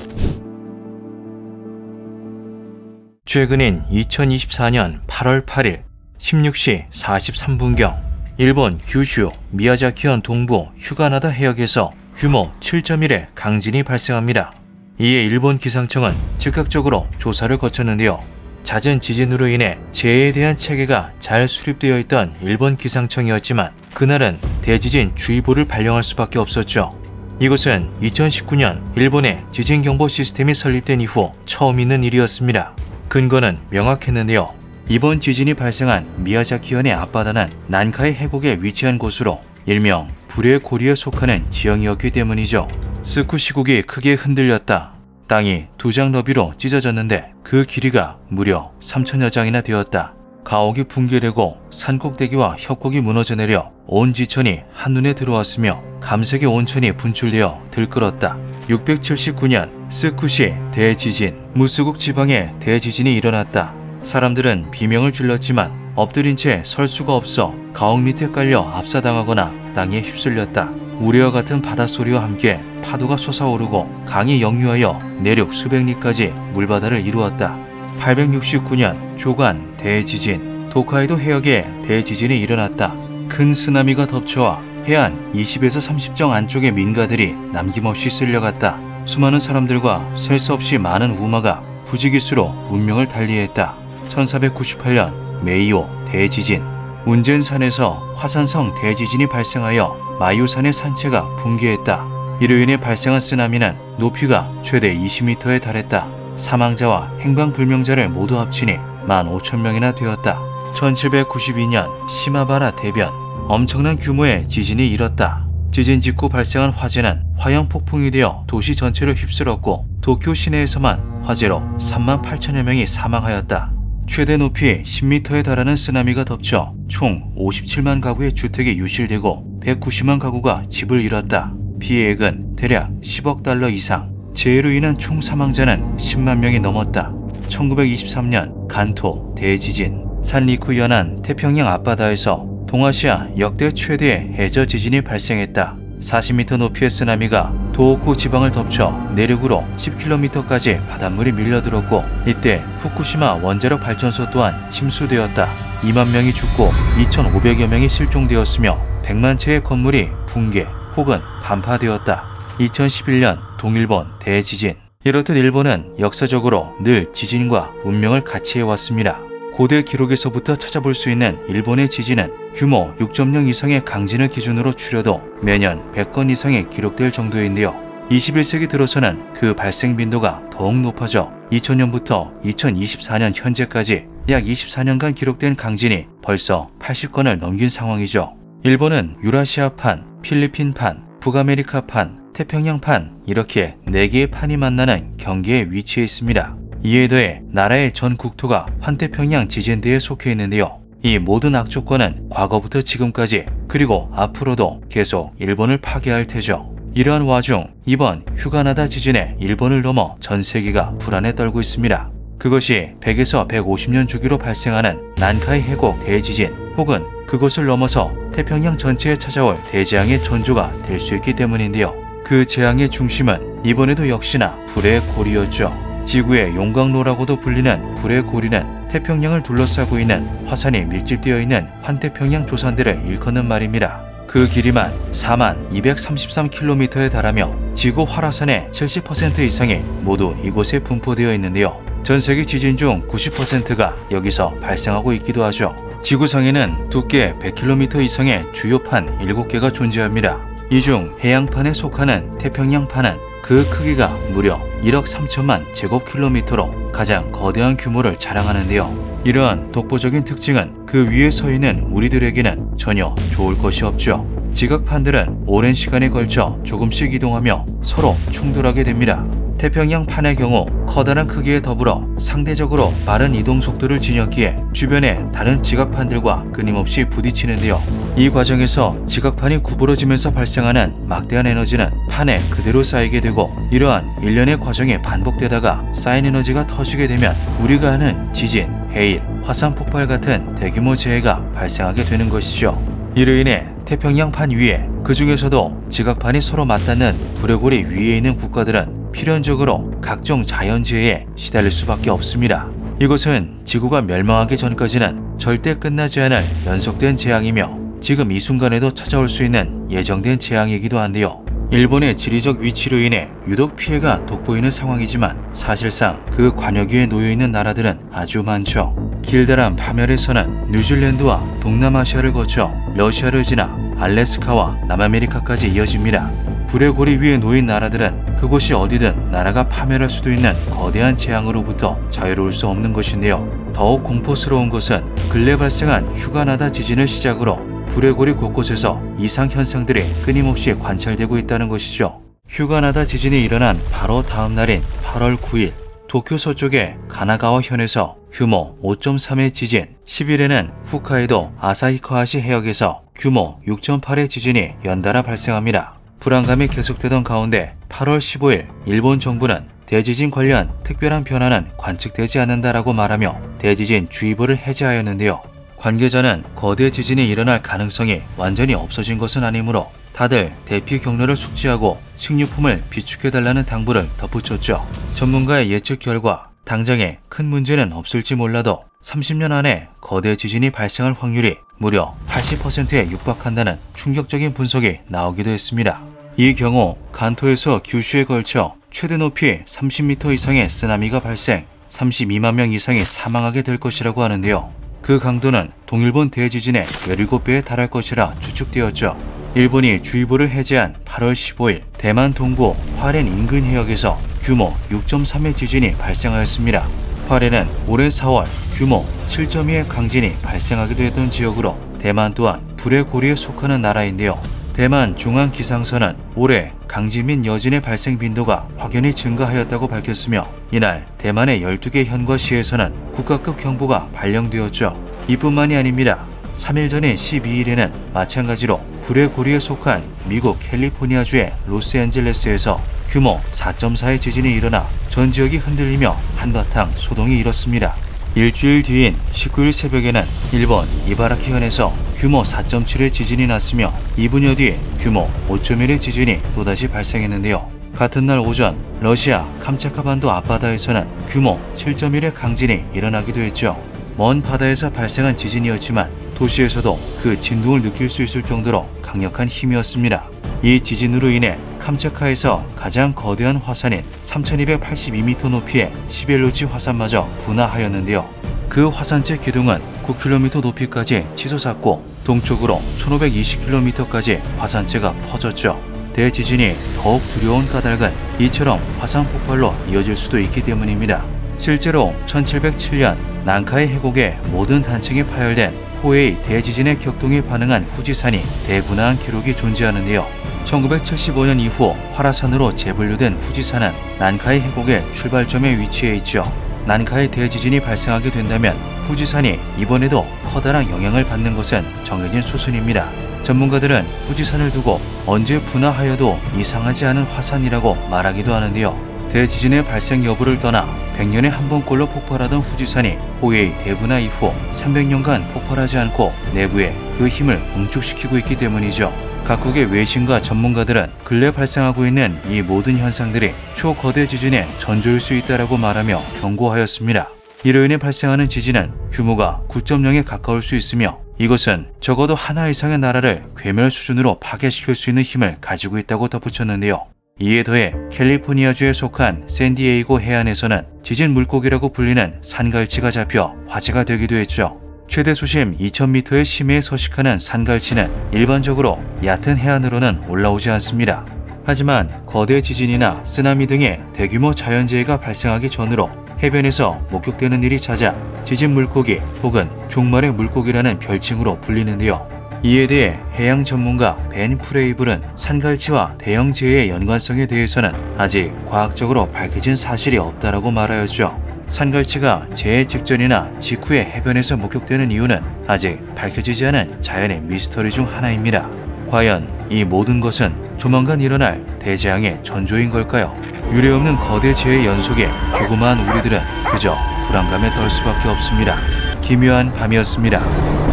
최근인 2024년 8월 8일 16시 43분경 일본 규슈 미야자키현 동부 휴가나다 해역에서 규모 7.1의 강진이 발생합니다. 이에 일본 기상청은 즉각적으로 조사를 거쳤는데요. 잦은 지진으로 인해 재해에 대한 체계가 잘 수립되어 있던 일본 기상청이었지만 그날은 대지진 주의보를 발령할 수밖에 없었죠. 이것은 2019년 일본의 지진경보 시스템이 설립된 이후 처음 있는 일이었습니다. 근거는 명확했는데요. 이번 지진이 발생한 미야자키현의 앞바다는 난카이 해곡에 위치한 곳으로 일명 불의 고리에 속하는 지형이었기 때문이죠. 스쿠 시국이 크게 흔들렸다. 땅이 2장 너비로 찢어졌는데 그 길이가 무려 3,000여 장이나 되었다. 가옥이 붕괴되고 산꼭대기와 협곡이 무너져 내려 온 지천이 한눈에 들어왔으며 감색의 온천이 분출되어 들끓었다. 679년 스쿠시 대지진, 무스국 지방에 대지진이 일어났다. 사람들은 비명을 질렀지만 엎드린 채 설 수가 없어 가옥 밑에 깔려 압사당하거나 땅에 휩쓸렸다. 우레와 같은 바닷소리와 함께 파도가 솟아오르고 강이 역류하여 내륙 수백 리까지 물바다를 이루었다. 869년 조간 대지진, 홋카이도 해역에 대지진이 일어났다. 큰 쓰나미가 덮쳐와 해안 20에서 30정 안쪽의 민가들이 남김없이 쓸려갔다. 수많은 사람들과 셀 수 없이 많은 우마가 부지기수로 운명을 달리했다. 1498년 메이오 대지진, 운젠산에서 화산성 대지진이 발생하여 마유산의 산체가 붕괴했다. 이로 인해 발생한 쓰나미는 높이가 최대 20m에 달했다. 사망자와 행방불명자를 모두 합치니 15,000명이나 되었다. 1792년 시마바라 대변, 엄청난 규모의 지진이 일었다. 지진 직후 발생한 화재는 화형 폭풍이 되어 도시 전체를 휩쓸었고 도쿄 시내에서만 화재로 38,000여 명이 사망하였다. 최대 높이 10m에 달하는 쓰나미가 덮쳐 총 57만 가구의 주택이 유실되고 190만 가구가 집을 잃었다. 피해액은 대략 10억 달러 이상, 재해로 인한 총 사망자는 10만 명이 넘었다. 1923년 간토 대지진, 산리쿠 연안 태평양 앞바다에서 동아시아 역대 최대의 해저 지진이 발생했다. 40m 높이의 쓰나미가 도호쿠 지방을 덮쳐 내륙으로 10km까지 바닷물이 밀려들었고 이때 후쿠시마 원자력 발전소 또한 침수되었다. 2만 명이 죽고 2,500여 명이 실종되었으며 100만 채의 건물이 붕괴 혹은 반파되었다. 2011년 동일본 대지진. 이렇듯 일본은 역사적으로 늘 지진과 운명을 같이 해왔습니다. 고대 기록에서부터 찾아볼 수 있는 일본의 지진은 규모 6.0 이상의 강진을 기준으로 추려도 매년 100건 이상이 기록될 정도인데요. 21세기 들어서는 그 발생 빈도가 더욱 높아져 2000년부터 2024년 현재까지 약 24년간 기록된 강진이 벌써 80건을 넘긴 상황이죠. 일본은 유라시아판, 필리핀판, 북아메리카판, 태평양판 이렇게 4개의 판이 만나는 경계에 위치해 있습니다. 이에 더해 나라의 전 국토가 환태평양 지진대에 속해 있는데요. 이 모든 악조건은 과거부터 지금까지 그리고 앞으로도 계속 일본을 파괴할 테죠. 이러한 와중 이번 휴가나다 지진에 일본을 넘어 전 세계가 불안에 떨고 있습니다. 그것이 100에서 150년 주기로 발생하는 난카이 해곡 대지진 혹은 그것을 넘어서 태평양 전체에 찾아올 대재앙의 전조가 될 수 있기 때문인데요. 그 재앙의 중심은 이번에도 역시나 불의 고리였죠. 지구의 용광로라고도 불리는 불의 고리는 태평양을 둘러싸고 있는 화산이 밀집되어 있는 환태평양 조산대를 일컫는 말입니다. 그 길이만 4233km에 달하며 지구 활화산의 70% 이상이 모두 이곳에 분포되어 있는데요. 전 세계 지진 중 90%가 여기서 발생하고 있기도 하죠. 지구상에는 두께 100km 이상의 주요판 7개가 존재합니다. 이 중 해양판에 속하는 태평양판은 그 크기가 무려 1억 3천만 제곱킬로미터로 가장 거대한 규모를 자랑하는데요. 이러한 독보적인 특징은 그 위에 서 있는 우리들에게는 전혀 좋을 것이 없죠. 지각판들은 오랜 시간에 걸쳐 조금씩 이동하며 서로 충돌하게 됩니다. 태평양판의 경우 커다란 크기에 더불어 상대적으로 빠른 이동 속도를 지녔기에 주변의 다른 지각판들과 끊임없이 부딪히는데요. 이 과정에서 지각판이 구부러지면서 발생하는 막대한 에너지는 판에 그대로 쌓이게 되고 이러한 일련의 과정이 반복되다가 쌓인 에너지가 터지게 되면 우리가 아는 지진, 해일, 화산 폭발 같은 대규모 재해가 발생하게 되는 것이죠. 이로 인해 태평양판 위에 그 중에서도 지각판이 서로 맞닿는 불의고리 위에 있는 국가들은 필연적으로 각종 자연재해에 시달릴 수밖에 없습니다. 이것은 지구가 멸망하기 전까지는 절대 끝나지 않을 연속된 재앙이며 지금 이 순간에도 찾아올 수 있는 예정된 재앙이기도 한데요. 일본의 지리적 위치로 인해 유독 피해가 돋보이는 상황이지만 사실상 그 관여기에 놓여있는 나라들은 아주 많죠. 길다란 파멸에서는 뉴질랜드와 동남아시아를 거쳐 러시아를 지나 알래스카와 남아메리카까지 이어집니다. 불의 고리 위에 놓인 나라들은 그곳이 어디든 나라가 파멸할 수도 있는 거대한 재앙으로부터 자유로울 수 없는 것인데요. 더욱 공포스러운 것은 근래 발생한 휴가나다 지진을 시작으로 불의 고리 곳곳에서 이상 현상들이 끊임없이 관찰되고 있다는 것이죠. 휴가나다 지진이 일어난 바로 다음 날인 8월 9일 도쿄 서쪽의 가나가와 현에서 규모 5.3의 지진, 10일에는 홋카이도 아사히카와시 해역에서 규모 6.8의 지진이 연달아 발생합니다. 불안감이 계속되던 가운데 8월 15일 일본 정부는 대지진 관련 특별한 변화는 관측되지 않는다라고 말하며 대지진 주의보를 해제하였는데요. 관계자는 거대 지진이 일어날 가능성이 완전히 없어진 것은 아니므로 다들 대피 경로를 숙지하고 식료품을 비축해달라는 당부를 덧붙였죠. 전문가의 예측 결과 당장에 큰 문제는 없을지 몰라도 30년 안에 거대 지진이 발생할 확률이 무려 80%에 육박한다는 충격적인 분석이 나오기도 했습니다. 이 경우 간토에서 규슈에 걸쳐 최대 높이 30m 이상의 쓰나미가 발생, 32만 명 이상이 사망하게 될 것이라고 하는데요. 그 강도는 동일본 대지진의 17배에 달할 것이라 추측되었죠. 일본이 주의보를 해제한 8월 15일 대만 동부 화롄 인근 해역에서 규모 6.3의 지진이 발생하였습니다. 화롄은 올해 4월 규모 7.2의 강진이 발생하기도 했던 지역으로 대만 또한 불의 고리에 속하는 나라인데요. 대만 중앙기상서는 올해 강진 및 여진의 발생 빈도가 확연히 증가하였다고 밝혔으며 이날 대만의 12개 현과 시에서는 국가급 경보가 발령되었죠. 이뿐만이 아닙니다. 3일 전인 12일에는 마찬가지로 불의 고리에 속한 미국 캘리포니아주의 로스앤젤레스에서 규모 4.4의 지진이 일어나 전 지역이 흔들리며 한바탕 소동이 일었습니다. 일주일 뒤인 19일 새벽에는 일본 이바라키현에서 규모 4.7의 지진이 났으며 2분여 뒤 규모 5.1의 지진이 또다시 발생했는데요. 같은 날 오전 러시아 캄차카반도 앞바다에서는 규모 7.1의 강진이 일어나기도 했죠. 먼 바다에서 발생한 지진이었지만 도시에서도 그 진동을 느낄 수 있을 정도로 강력한 힘이었습니다. 이 지진으로 인해 캄차카에서 가장 거대한 화산인 3282m 높이의 시벨루치 화산마저 분화하였는데요. 그 화산재 기둥은 9km 높이까지 치솟았고 동쪽으로 1520km까지 화산재가 퍼졌죠. 대지진이 더욱 두려운 까닭은 이처럼 화산 폭발로 이어질 수도 있기 때문입니다. 실제로 1707년 난카이 해곡의 모든 단층이 파열된 호에이 대지진의 격동에 반응한 후지산이 대분화한 기록이 존재하는데요. 1975년 이후 활화산으로 재분류된 후지산은 난카이 해곡의 출발점에 위치해 있죠. 난카이 대지진이 발생하게 된다면 후지산이 이번에도 커다란 영향을 받는 것은 정해진 수순입니다. 전문가들은 후지산을 두고 언제 분화하여도 이상하지 않은 화산이라고 말하기도 하는데요. 대지진의 발생 여부를 떠나 100년에 한 번꼴로 폭발하던 후지산이 호에이 대분화 이후 300년간 폭발하지 않고 내부에 그 힘을 응축시키고 있기 때문이죠. 각국의 외신과 전문가들은 근래 발생하고 있는 이 모든 현상들이 초거대 지진의 전조일 수 있다라고 말하며 경고하였습니다. 이로 인해 발생하는 지진은 규모가 9.0에 가까울 수 있으며 이것은 적어도 하나 이상의 나라를 괴멸 수준으로 파괴시킬 수 있는 힘을 가지고 있다고 덧붙였는데요. 이에 더해 캘리포니아주에 속한 샌디에이고 해안에서는 지진 물고기라고 불리는 산갈치가 잡혀 화제가 되기도 했죠. 최대 수심 2000m의 심해에 서식하는 산갈치는 일반적으로 얕은 해안으로는 올라오지 않습니다. 하지만 거대 지진이나 쓰나미 등의 대규모 자연재해가 발생하기 전으로 해변에서 목격되는 일이 잦아 지진 물고기 혹은 종말의 물고기라는 별칭으로 불리는데요. 이에 대해 해양 전문가 벤 프레이블은 산갈치와 대형 재해의 연관성에 대해서는 아직 과학적으로 밝혀진 사실이 없다라고 말하였죠. 산갈치가 재해 직전이나 직후에 해변에서 목격되는 이유는 아직 밝혀지지 않은 자연의 미스터리 중 하나입니다. 과연 이 모든 것은 조만간 일어날 대재앙의 전조인 걸까요? 유례없는 거대 재해 연속에 조그마한 우리들은 그저 불안감에 떨 수밖에 없습니다. 기묘한 밤이었습니다.